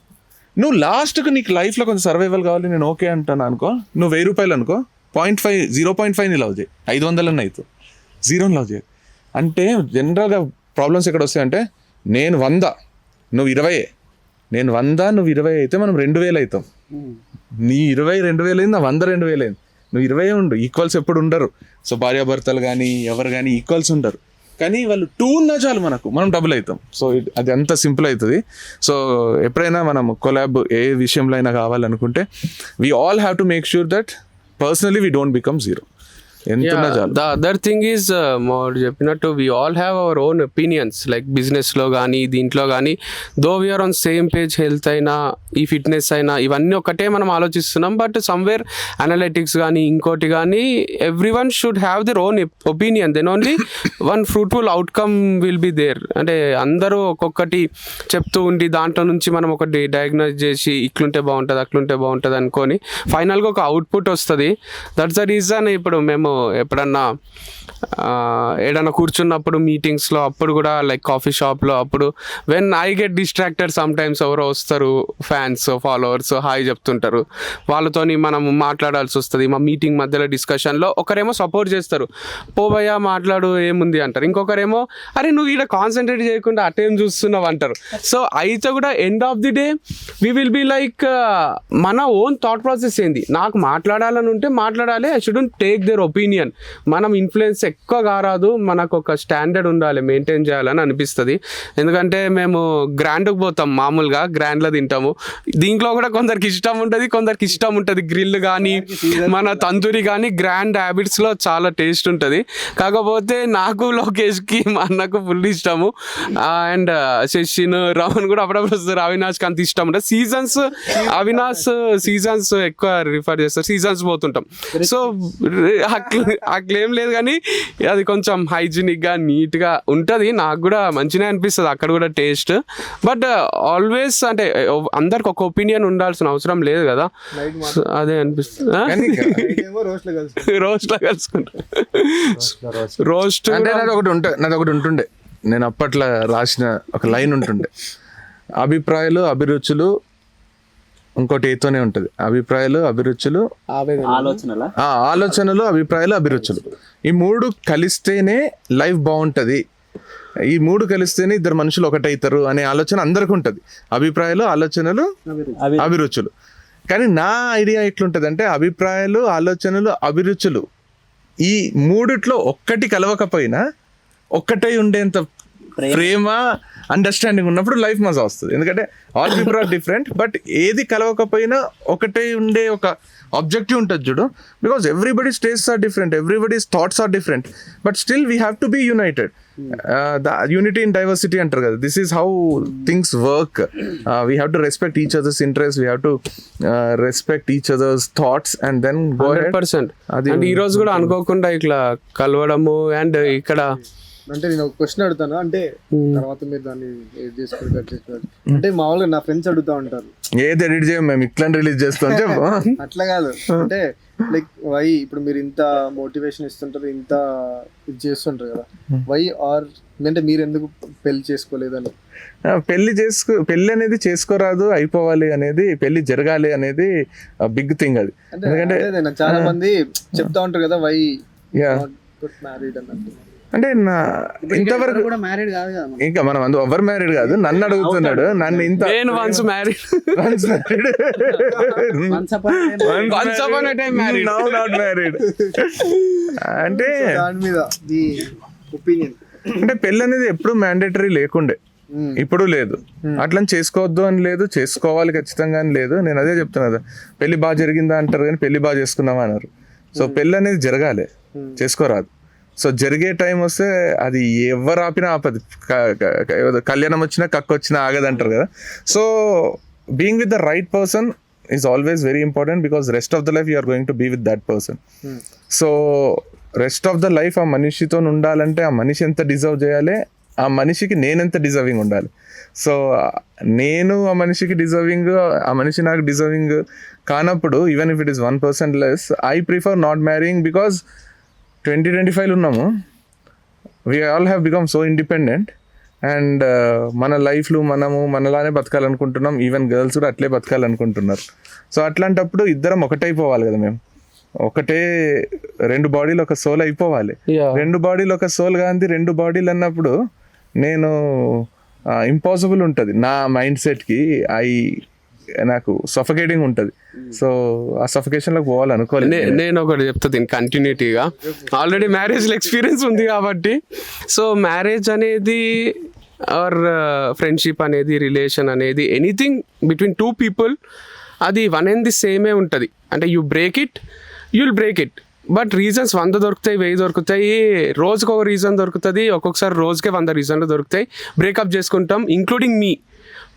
నువ్వు లాస్ట్కి నీకు లైఫ్లో కొంచెం సర్వైవల్ కావాలి, నేను ఓకే అంటాను అనుకో, నువ్వు 1000 రూపాయలు అనుకో, 0.5 లవ్ చేయి, 500 అవుతావు. 0 లవ్ చేయి. అంటే జనరల్గా ప్రాబ్లమ్స్ ఎక్కడ వస్తాయంటే, నేను 100 నువ్వు 20, నేను 100 నువ్వు 20 అయితే మనం 2000 అవుతాం. నీ 20 2000 అయింది, నా 100 2000 అయింది. నువ్వు 20 ఉండు, ఈక్వల్స్ ఎప్పుడు ఉండరు. సో భార్యాభర్తలు కానీ ఎవరు కానీ ఈక్వల్స్ ఉండరు. కానీ వాళ్ళు 2 ఉన్నా చాలు మనం డబుల్ అవుతాం. సో అది అంత సింపుల్ అవుతుంది. సో ఎప్పుడైనా మనం కొలాబ్ ఏ విషయంలో అయినా కావాలనుకుంటే we all have to make sure that personally we don't become 0. ఎంతున్నా చాలు. ద అదర్ థింగ్ ఈజ్ చెప్పినట్టు we all have our own opinions like బిజినెస్లో కానీ దీంట్లో కానీ though we are on same page. Health అయినా ఈ ఫిట్నెస్ అయినా ఇవన్నీ ఒకటే మనం ఆలోచిస్తున్నాం. బట్ సమ్వేర్ అనలిటిక్స్ కానీ ఇంకోటి కానీ everyone should have their own opinion, then only one fruitful outcome will be there. అంటే అందరూ ఒక్కొక్కటి చెప్తూ ఉండి దాంట్లో నుంచి మనం ఒకటి డయాగ్నోస్ చేసి ఇట్లుంటే బాగుంటుంది అట్లుంటే బాగుంటుంది అనుకొని ఫైనల్గా ఒక అవుట్పుట్ వస్తుంది. దట్స్ ద రీజన్ ఇప్పుడు మేము ఎప్పుడన్నా ఏడన్నా కూర్చున్నప్పుడు మీటింగ్స్లో అప్పుడు కూడా లైక్ కాఫీ షాప్లో అప్పుడు when I get distracted some times ఎవరో వస్తారు ఫ్యాన్స్ ఫాలోవర్స్ హాయ్ చెప్తుంటారు, వాళ్ళతోని మనం మాట్లాడాల్సి వస్తుంది. మా మీటింగ్ మధ్యలో డిస్కషన్లో ఒకరేమో సపోర్ట్ చేస్తారు, పోవయ్యా మాట్లాడు ఏముంది అంటారు. ఇంకొకరేమో అరే నువ్వు ఇక్కడ కాన్సన్ట్రేట్ చేయకుండా అటేం చూస్తున్నావు అంటారు. సో అయితే కూడా end of the day we will be like మన ఓన్ థాట్ ప్రాసెస్ ఏంది, నాకు మాట్లాడాలని ఉంటే మాట్లాడాలి, I should take their opinion. మనం ఇన్ఫ్లుయెన్స్ ఎక్కువ కారాదు, మనకు ఒక స్టాండర్డ్ ఉండాలి, మెయింటైన్ చేయాలని అనిపిస్తుంది. ఎందుకంటే మేము గ్రాండ్కి పోతాం, మామూలుగా గ్రాండ్లో తింటాము. దీంట్లో కూడా కొందరికి ఇష్టం ఉంటుంది కొందరికి ఇష్టం ఉంటుంది, గ్రిల్ కానీ మన తందూరి కానీ గ్రాండ్ హ్యాబిట్స్లో చాలా టేస్ట్ ఉంటుంది. కాకపోతే నాకు లోకేష్కి మా అన్నకు ఫుల్ ఇష్టము. అండ్ శశిన్ రమణ్ కూడా అప్పుడప్పుడు వస్తారు, అవినాష్కి అంత ఇష్టం ఉంటుంది. సీజన్స్ అవినాష్ సీజన్స్ ఎక్కువ రిఫర్ చేస్తారు, సీజన్స్ పోతుంటాం. సో అట్లేం లేదు కానీ అది కొంచెం హైజీనిక్గా నీట్గా ఉంటుంది. నాకు కూడా మంచిగా అనిపిస్తుంది అక్కడ కూడా టేస్ట్. బట్ ఆల్వేస్ అంటే అందరికి ఒక ఒపీనియన్ ఉండాల్సిన అవసరం లేదు కదా, అదే అనిపిస్తుంది. రోస్ట్లో కలుసుకుంటా రోస్ట్ అంటే నాది ఒకటి ఉంటుండే, నేను అప్పట్లో రాసిన ఒక లైన్ ఉంటుండే, అభిప్రాయాలు అభిరుచులు ఇంకోటి ఏతోనే ఉంటుంది, అభిప్రాయాలు అభిరుచులు ఆలోచనలు అభిప్రాయాలు అభిరుచులు, ఈ మూడు కలిస్తేనే లైఫ్ బాగుంటుంది, ఈ మూడు కలిస్తేనే ఇద్దరు మనుషులు ఒకటవుతారు అనే ఆలోచన అందరికీ ఉంటుంది, అభిప్రాయాలు ఆలోచనలు అభిరుచులు. కానీ నా ఐడియా ఎట్లుంటుంది అంటే అభిప్రాయాలు ఆలోచనలు అభిరుచులు ఈ మూడిట్లో ఒక్కటి కలవకపోయినా ఒక్కటై ఉండేంత ప్రేమ అండర్స్టాండింగ్ ఉన్నప్పుడు లైఫ్ మజా వస్తుంది. ఎందుకంటే all people are different, but ఏది కలవకపోయినా ఒకటే ఉండే ఒక ఆబ్జెక్టివ్ ఉంటుంది చూడు. Because everybody's tastes are different, everybody's thoughts are different, but still we have to be united. The unity in diversity అంటారు కదా, this is how things work. We have to respect each other's interest, we have to respect each other's thoughts and then go ahead. 100%. And ఈ రోజు కూడా అనుకోకుండా ఇట్లా కలవడము. And ఇక్కడ అంటే నేను ఒక క్వశ్చన్ అడుగుతాను, అంటే తర్వాత మీరు దాన్ని అంటే మామూలుగా నా ఫ్రెండ్స్ అడుగుతా ఉంటారు, ఏది ఎడిట్ చేయం మేము ఇట్లా రిలీజ్ చేస్తాం అట్లా కాదు, అంటే లైక్ వై ఇప్పుడు మీరు ఇంత మోటివేషన్ ఇస్తుంటారు, ఇంత ఇది చేస్తుంటారు కదా, వై ఆర్ అంటే మీరు ఎందుకు పెళ్లి చేసుకోలేదని? పెళ్లి అనేది చేసుకోరాదు, అయిపోవాలి అనేది, పెళ్లి జరగాలి అనేది బిగ్ థింగ్. అది ఎందుకంటే చాలా మంది చెప్తా ఉంటారు కదా, వై మ్యారీడ్ అన్నట్టు. అంటే ఇంతవరకు ఇంకా మనం ఎవరు మ్యారీడ్ కాదు, నన్ను అడుగుతున్నాడు, నన్ను ఇంత అంటే అంటే పెళ్ళి అనేది ఎప్పుడు మ్యాండేటరీ లేకుండే, ఇప్పుడు లేదు. అట్లని చేసుకోవద్దు అని లేదు, చేసుకోవాలి ఖచ్చితంగా అని లేదు. నేను అదే చెప్తున్నా కదా, పెళ్లి బాగా జరిగిందా అంటారు కానీ పెళ్లి బాగా చేసుకున్నామా అన్నారు. సో పెళ్ళి అనేది జరగాలి, చేసుకోరాదు. సో జరిగే టైం వస్తే అది ఎవరు ఆపినా ఆపది, కళ్యాణం వచ్చినా కక్క వచ్చినా ఆగదు అంటారు కదా. So being with the right person is always very important, because rest of the life you are going to be with that person. So rest of the life ఆ మనిషితో ఉండాలంటే ఆ మనిషి ఎంత డిజర్వ్ చేయాలి, ఆ మనిషికి నేనెంత డిజర్వింగ్ ఉండాలి. సో నేను ఆ మనిషికి డిజర్వింగ్, ఆ మనిషి నాకు డిజర్వింగ్ కానప్పుడు even if it is 1% less, I prefer not marrying. Because 2025 ఉన్నాము, we all have become so independent and మన లైఫ్లు మనము మనలానే బతకాలనుకుంటున్నాం. ఈవెన్ గర్ల్స్ కూడా అట్లే బతకాలనుకుంటున్నారు. సో అట్లాంటప్పుడు ఇద్దరం ఒకటైపోవాలి కదా, మేము ఒకటే, రెండు బాడీలు ఒక సోల్ అయిపోవాలి. రెండు బాడీలు ఒక సోల్ కాంతి, రెండు బాడీలు అన్నప్పుడు నేను ఇంపాసిబుల్ ఉంటుంది నా మైండ్ సెట్కి. నాకు సఫకేటింగ్ ఉంటుంది. సో ఆ సఫకేషన్లోకి పోవాలనుకోవాలి. నేను ఒకటి చెప్తా దీని కంటిన్యూటీగా, ఆల్రెడీ మ్యారేజ్లో ఎక్స్పీరియన్స్ ఉంది కాబట్టి. సో మ్యారేజ్ అనేది ఆర్ ఫ్రెండ్షిప్ అనేది, రిలేషన్ అనేది, ఎనీథింగ్ బిట్వీన్ టూ పీపుల్, అది వన్ అండ్ ది సేమే ఉంటుంది. అంటే you break it, you'll break it. But reasons 100 దొరుకుతాయి, 1000 దొరుకుతాయి, రోజుకు ఒక రీజన్ దొరుకుతుంది, ఒక్కొక్కసారి రోజుకే 100 రీజన్లు దొరుకుతాయి. బ్రేకప్ చేసుకుంటాం, ఇంక్లూడింగ్ మీ.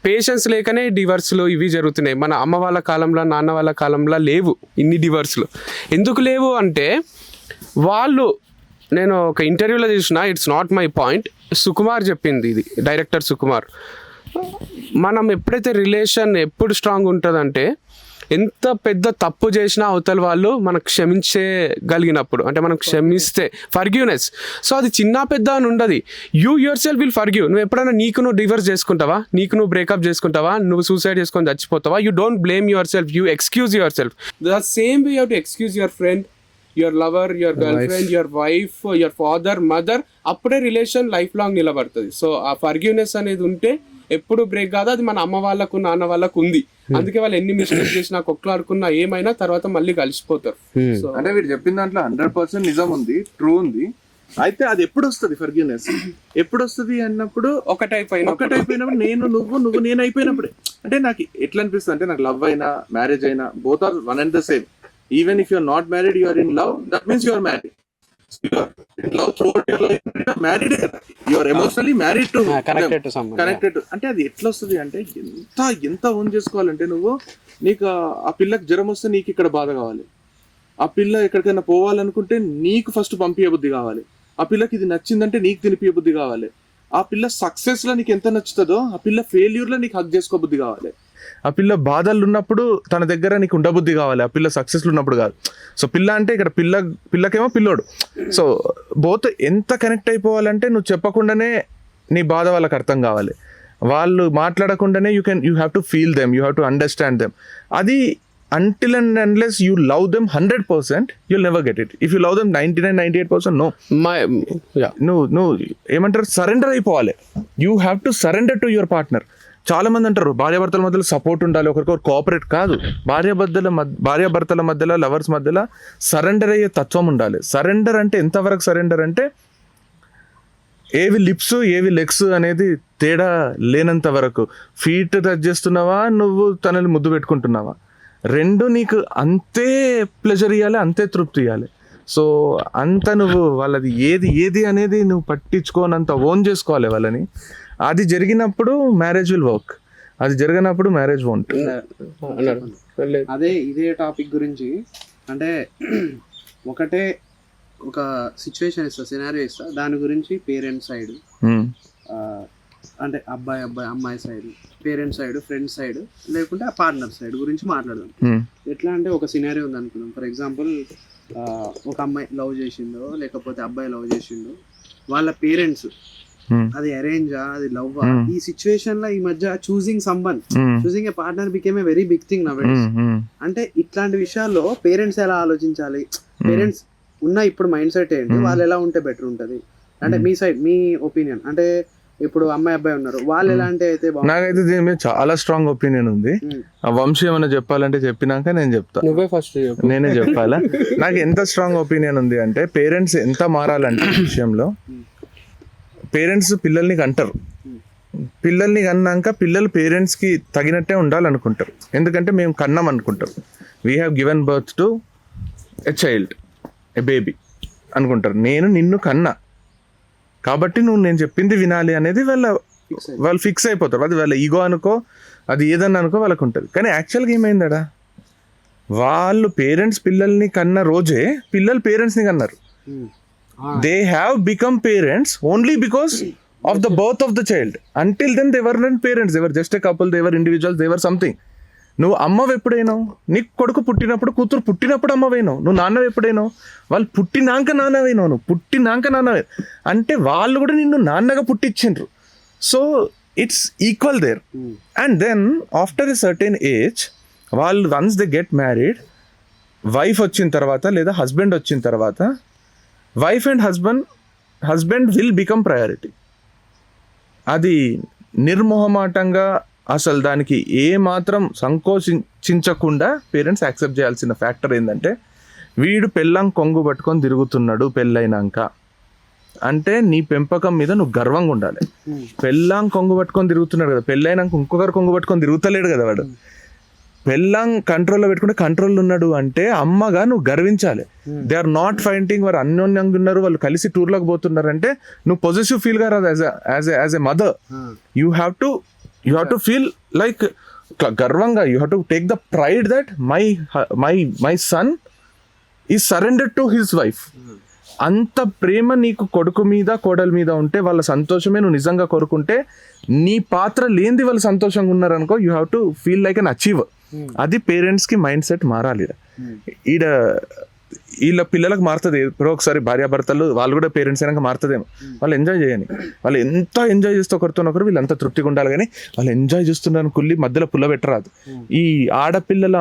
పేషెన్స్ లేకనే డివర్స్లు ఇవి జరుగుతున్నాయి. మన అమ్మ వాళ్ళ కాలంలో, నాన్న వాళ్ళ కాలంలో లేవు ఇన్ని డివర్స్లు. ఎందుకు లేవు అంటే వాళ్ళు, నేను ఒక ఇంటర్వ్యూలో చూసిన, it's not my point, Sukumar చెప్పింది ఇది, డైరెక్టర్ సుకుమార్. మనం ఎప్పుడైతే రిలేషన్ ఎప్పుడు స్ట్రాంగ్ ఉంటుందంటే ఎంత పెద్ద తప్పు చేసినా అవతల వాళ్ళు మనకు క్షమించగలిగినప్పుడు, అంటే మనం క్షమిస్తే, ఫర్గ్యూనెస్. సో అది చిన్న పెద్ద అని ఉండదు. You your self will ఫర్గ్యూ. నువ్వు ఎప్పుడైనా నువ్వు డివర్స్ చేసుకుంటావా, నువ్వు బ్రేకప్ చేసుకుంటావా, నువ్వు సూసైడ్ చేసుకొని చచ్చిపోతావా, you don't blame yourself, you excuse yourself. The same way you have to excuse your friend, your lover, your girlfriend, your wife, your father, mother. అప్పుడే relation lifelong నిలబడుతుంది. So ఆ forgiveness అనేది ఉంటే ఎప్పుడు break కాదు. అది మన అమ్మ వాళ్ళకు, నాన్న వాళ్ళకు ఉంది. అందుకే వాళ్ళు ఎన్ని మిస్టేక్స్ చేసినా, కొట్లాడుకున్నా, ఏమైనా తర్వాత మళ్ళీ కలిసిపోతారు. సో అంటే వీడు చెప్పిన దాంట్లో 100% నిజం ఉంది, ట్రూ ఉంది. అయితే అది ఎప్పుడు వస్తుంది ఫర్గివ్నెస్? ఎప్పుడు వస్తుంది అన్నప్పుడు ఒకటైపోయినప్పుడు, నేను నువ్వు నేను అయిపోయినప్పుడే. అంటే నాకు ఎట్లా అనిపిస్తుంది అంటే, నాకు లవ్ అయినా మ్యారేజ్ అయినా both are one and the same. Even if you are not married, you are in love, that means you are married. Love throughout your life married, you are emotionally married to connected. అంటే అది ఎట్లా వస్తుంది అంటే, ఎంత own చేసుకోవాలంటే, నువ్వు నీకు ఆ పిల్లకి జ్వరం వస్తే నీకు ఇక్కడ బాధ కావాలి, ఆ పిల్ల ఎక్కడికైనా పోవాలనుకుంటే నీకు ఫస్ట్ పంపించే బుద్ధి కావాలి, ఆ పిల్లకి ఇది నచ్చిందంటే నీకు తినిపించే బుద్ధి కావాలి, ఆ పిల్ల సక్సెస్ లో నీకు ఎంత నచ్చుతుందో ఆ పిల్ల ఫెయిల్యూర్ లో నీకు హక్ చేసుకో బుద్ధి కావాలి, ఆ పిల్ల బాధలు ఉన్నప్పుడు తన దగ్గర నీకు ఉండబుద్ధి కావాలి, ఆ పిల్ల సక్సెస్లు ఉన్నప్పుడు కాదు. సో పిల్ల అంటే ఇక్కడ పిల్లకేమో పిల్లోడు. సో బోత్ ఎంత కనెక్ట్ అయిపోవాలంటే, నువ్వు చెప్పకుండానే నీ బాధ వాళ్ళకి అర్థం కావాలి, వాళ్ళు మాట్లాడకుండానే you have to feel them, you have to understand them. అది until and unless you love them 100%, you'll never get it. If you love them 99-98%, no. No, ఏమంటారు, సరెండర్ అయిపోవాలి. You have to surrender to your partner. చాలా మంది అంటారు భార్యాభర్తల మధ్యలో support ఉండాలి, ఒకరికొకరు కోఆపరేట్. కాదు, భార్యాభర్తల మధ్యలో, లవర్స్ మధ్యలో సరెండర్ అయ్యే తత్వం ఉండాలి. సరెండర్ అంటే ఎంతవరకు సరెండర్ అంటే, ఏవి లిప్స్ ఏవి లెగ్స్ అనేది తేడా లేనంత వరకు. ఫీట్ టచ్ చేస్తున్నావా, నువ్వు తనని ముద్దు పెట్టుకుంటున్నావా, రెండు నీకు అంతే ప్లెజర్ ఇవ్వాలి, అంతే తృప్తి ఇవ్వాలి. సో అంత నువ్వు వాళ్ళది ఏది అనేది నువ్వు పట్టించుకోనంత ఓన్ చేసుకోవాలి వాళ్ళని. అది జరిగినప్పుడు మ్యారేజ్ విల్ వర్క్, అది జరిగినప్పుడు మ్యారేజ్ వోంట్. అదే ఇదే టాపిక్ గురించి అంటే ఒకటే ఒక సిచ్యువేషన్ ఇస్తా, సినారియో ఇస్తా, దాని గురించి పేరెంట్స్ సైడ్, అంటే అబ్బాయి అమ్మాయి side, parents side, friends side, లేకుంటే ఆ పార్ట్నర్ సైడ్ గురించి మాట్లాడదాం. ఎట్లా అంటే ఒక సినారియో ఉంది అనుకున్నాం. ఫర్ ఎగ్జాంపుల్, ఒక అమ్మాయి లవ్ చేసిందో లేకపోతే అబ్బాయి లవ్ చేసిండో, వాళ్ళ పేరెంట్స్ అది అరేంజా, అది లవ్, ఈ సిచ్యువేషన్ లో ఈ మధ్య choosing a partner became a very big thing nowadays. అంటే ఇట్లాంటి విషయాల్లో పేరెంట్స్ ఎలా ఆలోచించాలి, పేరెంట్స్ ఉన్న ఇప్పుడు మైండ్ సెట్ ఏంటి, వాళ్ళు ఎలా ఉంటే బెటర్ ఉంటది అంటే మీ సైడ్, మీ ఒపీనియన్. అంటే ఇప్పుడు అమ్మాయి అబ్బాయి ఉన్నారు, వాళ్ళు ఎలాంటి అయితే నాకైతే దీని మీద చాలా స్ట్రాంగ్ ఒపీనియన్ ఉంది. ఆ వంశీ ఏమైనా చెప్పాలంటే చెప్పినాక నేను చెప్తా. నువ్వే ఫస్ట్ నేనే చెప్పాలా? నాకు ఎంత స్ట్రాంగ్ ఒపీనియన్ ఉంది అంటే, పేరెంట్స్ ఎంత మారాలంటే ఈ విషయంలో, పేరెంట్స్ పిల్లల్ని కంటారు, పిల్లల్ని కన్నాక పిల్లలు పేరెంట్స్కి తగినట్టే ఉండాలనుకుంటారు. ఎందుకంటే మేము కన్నాం అనుకుంటారు, we have given birth to a child, a baby అనుకుంటారు. నేను నిన్ను కన్నా కాబట్టి నువ్వు నేను చెప్పింది వినాలి అనేది వాళ్ళు ఫిక్స్ అయిపోతారు. అది వాళ్ళ ఈగో అనుకో, అది ఏదన్నా అనుకో, వాళ్ళకు ఉంటుంది. కానీ యాక్చువల్గా ఏమైందడా, వాళ్ళు పేరెంట్స్ పిల్లల్ని కన్న రోజే పిల్లలు పేరెంట్స్ని కన్నారు. They have become parents only because of the birth of the child. Until then they were not parents, they were just a couple, they were individuals, they were something. నువ్వు అమ్మవి ఎప్పుడైనావు, నీకు కొడుకు పుట్టినప్పుడు, కూతురు పుట్టినప్పుడు అమ్మవైనావు. నువ్వు నాన్నవి ఎప్పుడైనావు, వాళ్ళు పుట్టినాక నాన్నవైనావు, నువ్వు పుట్టినాక నాన్నవే. అంటే వాళ్ళు కూడా నిన్ను నాన్నగా పుట్టించిండ్రు. So it's equal there. And then after a certain age, వాళ్ళు once they get married, wife వచ్చిన తర్వాత లేదా హస్బెండ్ వచ్చిన తర్వాత, wife and husband will become priority. అది నిర్మోహమాటంగా, అసలు దానికి ఏ మాత్రం సంకోచించకుండా పేరెంట్స్ యాక్సెప్ట్ చేయాల్సిన ఫ్యాక్టర్ ఏంటంటే, వీడు పెళ్ళాం కొంగు పట్టుకొని తిరుగుతున్నాడు పెళ్ళైనాక అంటే నీ పెంపకం మీద నువ్వు గర్వంగా ఉండాలి. పెళ్ళాం కొంగు పట్టుకొని తిరుగుతున్నాడు కదా, పెళ్ళైనాక ఇంకొకరు కొంగు పట్టుకొని తిరుగుతలేడు కదా వాడు. పెళ్ళాం కంట్రోల్లో పెట్టుకుంటే కంట్రోల్లో ఉన్నాడు అంటే అమ్మగా నువ్వు గర్వించాలి. దే ఆర్ నాట్ ఫైటింగ్, వారు అన్యోన్యంగా ఉన్నారు, వాళ్ళు కలిసి టూర్లోకి పోతున్నారు అంటే నువ్వు పొజిటివ్ ఫీల్ గా రాదు. As a mother you have to feel like గర్వంగా, you have to take the pride that my son is surrendered to his wife. అంత ప్రేమ నీకు కొడుకు మీద కోడల మీద ఉంటే వాళ్ళ సంతోషమే నువ్వు నిజంగా కోరుకుంటే, నీ పాత్ర లేనిది వాళ్ళు సంతోషంగా ఉన్నారనుకో, you have to feel like an achiever. అది పేరెంట్స్కి మైండ్ సెట్ మారాలి. వీళ్ళ పిల్లలకు మారుతుంది ఎప్పుడో ఒకసారి, భార్యాభర్తలు వాళ్ళు కూడా పేరెంట్స్ అయినాక మారుతుందేమో. వాళ్ళు ఎంజాయ్ చేయని, వాళ్ళు ఎంత ఎంజాయ్ చేస్తే ఒకరితోనొకరు వీళ్ళు అంత తృప్తిగా ఉండాలి. కానీ వాళ్ళు ఎంజాయ్ చేస్తున్నారు కుళ్ళి మధ్యలో పుల్ల పెట్టరాదు. ఈ ఆడపిల్లల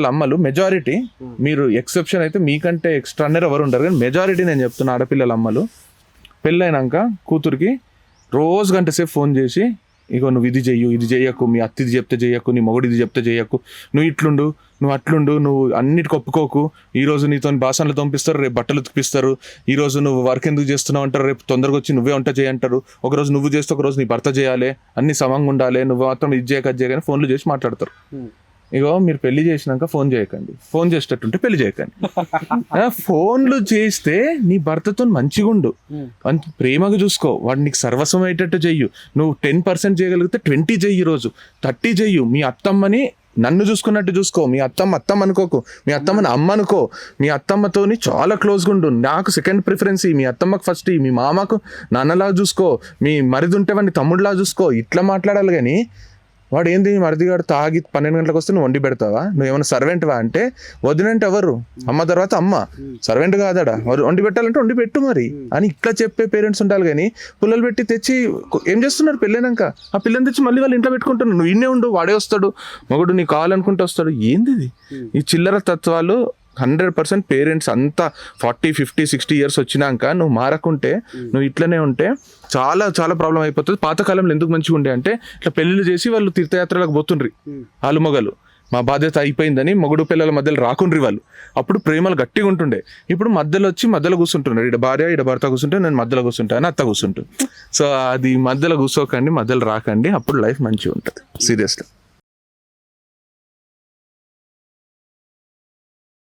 అమ్మలు మెజారిటీ, మీరు ఎక్సెప్షన్ అయితే మీకంటే ఎక్స్ట్రానర్ ఎవరు ఉండరు, కానీ మెజారిటీ నేను చెప్తున్నా, ఆడపిల్లల అమ్మలు పెళ్ళైనాక కూతురికి రోజు గంట సేపు ఫోన్ చేసి, ఇగో నువ్వు ఇది చెయ్యు, ఇది చెయ్యకు, మీ అత్తిది చెప్తే చెయ్యకు, నీ మొగుడు ఇది చెప్తే చెయ్యకు, నువ్వు ఇట్లుండు, నువ్వు అట్లుండు, నువ్వు అన్నిటికి ఒప్పుకోకు, ఈరోజు నీతో బాసనలు తొంపిస్తారు, రేపు బట్టలు ఉతికిస్తారు, ఈరోజు నువ్వు వర్క్ ఎందుకు చేస్తున్నావు అంటారు, రేపు తొందరగా వచ్చి నువ్వే వంట చేయంటారు, ఒకరోజు నువ్వు చేస్తే ఒకరోజు నీ భర్త చేయాలి, అన్ని సమంగా ఉండాలి, నువ్వు మాత్రం ఇది చేయక అది చేయకని ఫోన్లు చేసి మాట్లాడతారు. ఇగో మీరు పెళ్లి చేసినాక ఫోన్ చేయకండి, ఫోన్ చేసేటట్టుంటే పెళ్లి చేయకండి. ఫోన్లు చేస్తే నీ భర్తతో మంచిగా ఉండు, ప్రేమగా చూసుకో, వాడు నీకు సర్వస్వం అయ్యేటట్టు చెయ్యు. నువ్వు 10% చేయగలిగితే 20 చెయ్యి, రోజు 30 చెయ్యు. మీ అత్తమ్మని నన్ను చూసుకున్నట్టు చూసుకో, మీ అత్తమ్మ అనుకోకు, మీ అత్తమ్మని అమ్మ అనుకో, మీ అత్తమ్మతోని చాలా క్లోజ్గా ఉండు. నాకు సెకండ్ ప్రిఫరెన్స్, మీ అత్తమ్మకు ఫస్ట్, మీ మామకు నాన్నలాగా చూసుకో, మీ మరిది ఉంటే వాడిని తమ్ముడిలా చూసుకో. ఇట్లా మాట్లాడాలి. కానీ వాడు ఏంది మరిదిగాడు తాగి 12 గంటలకు వస్తే నువ్వు వండి పెడతావా? నువ్వు ఏమైనా సర్వెంట్వా అంటే? వదినంటే ఎవరు? అమ్మ తర్వాత అమ్మ, సర్వెంట్ కాదాడా? వండి పెట్టాలంటే వండి పెట్టు మరి అని ఇట్లా చెప్పే పేరెంట్స్ ఉండాలి. కానీ పుల్లలు పెట్టి తెచ్చి ఏం చేస్తున్నారు? పెళ్ళైనాక ఆ పిల్లని తెచ్చి మళ్ళీ వాళ్ళు ఇంట్లో పెట్టుకుంటున్నారు. నువ్వు ఇన్నే ఉండు, వాడే వస్తాడు, మగుడు నీకు కావాలనుకుంటే వస్తాడు. ఏంది ఈ చిల్లర తత్వాలు? 100% పేరెంట్స్ అంతా 40, 50, 60 ఇయర్స్ వచ్చినాక నువ్వు మారకుంటే, నువ్వు ఇట్లనే ఉంటే చాలా చాలా ప్రాబ్లం అయిపోతుంది. పాతకాలంలో ఎందుకు మంచిగా ఉండే అంటే, ఇట్లా పెళ్లిళ్ళు చేసి వాళ్ళు తీర్థయాత్రలకు పోతుండ్రి వాళ్ళు మొగలు. మా బాధ్యత అయిపోయిందని మొగుడు పిల్లల మధ్యలో రాకుండ్రి వాళ్ళు. అప్పుడు ప్రేమలు గట్టిగా ఉంటుండే. ఇప్పుడు మధ్యలో వచ్చి మధ్యలో కూర్చుంటున్నాడు. ఇడ భార్య ఇడ భర్త కూర్చుంటే నేను మధ్యలో కూర్చుంటాను, అత్త కూర్చుంటుంది. సో అది మధ్యలో కూర్చోకండి, మధ్యలో రాకండి, అప్పుడు లైఫ్ మంచిగా ఉంటుంది. సీరియస్లీ.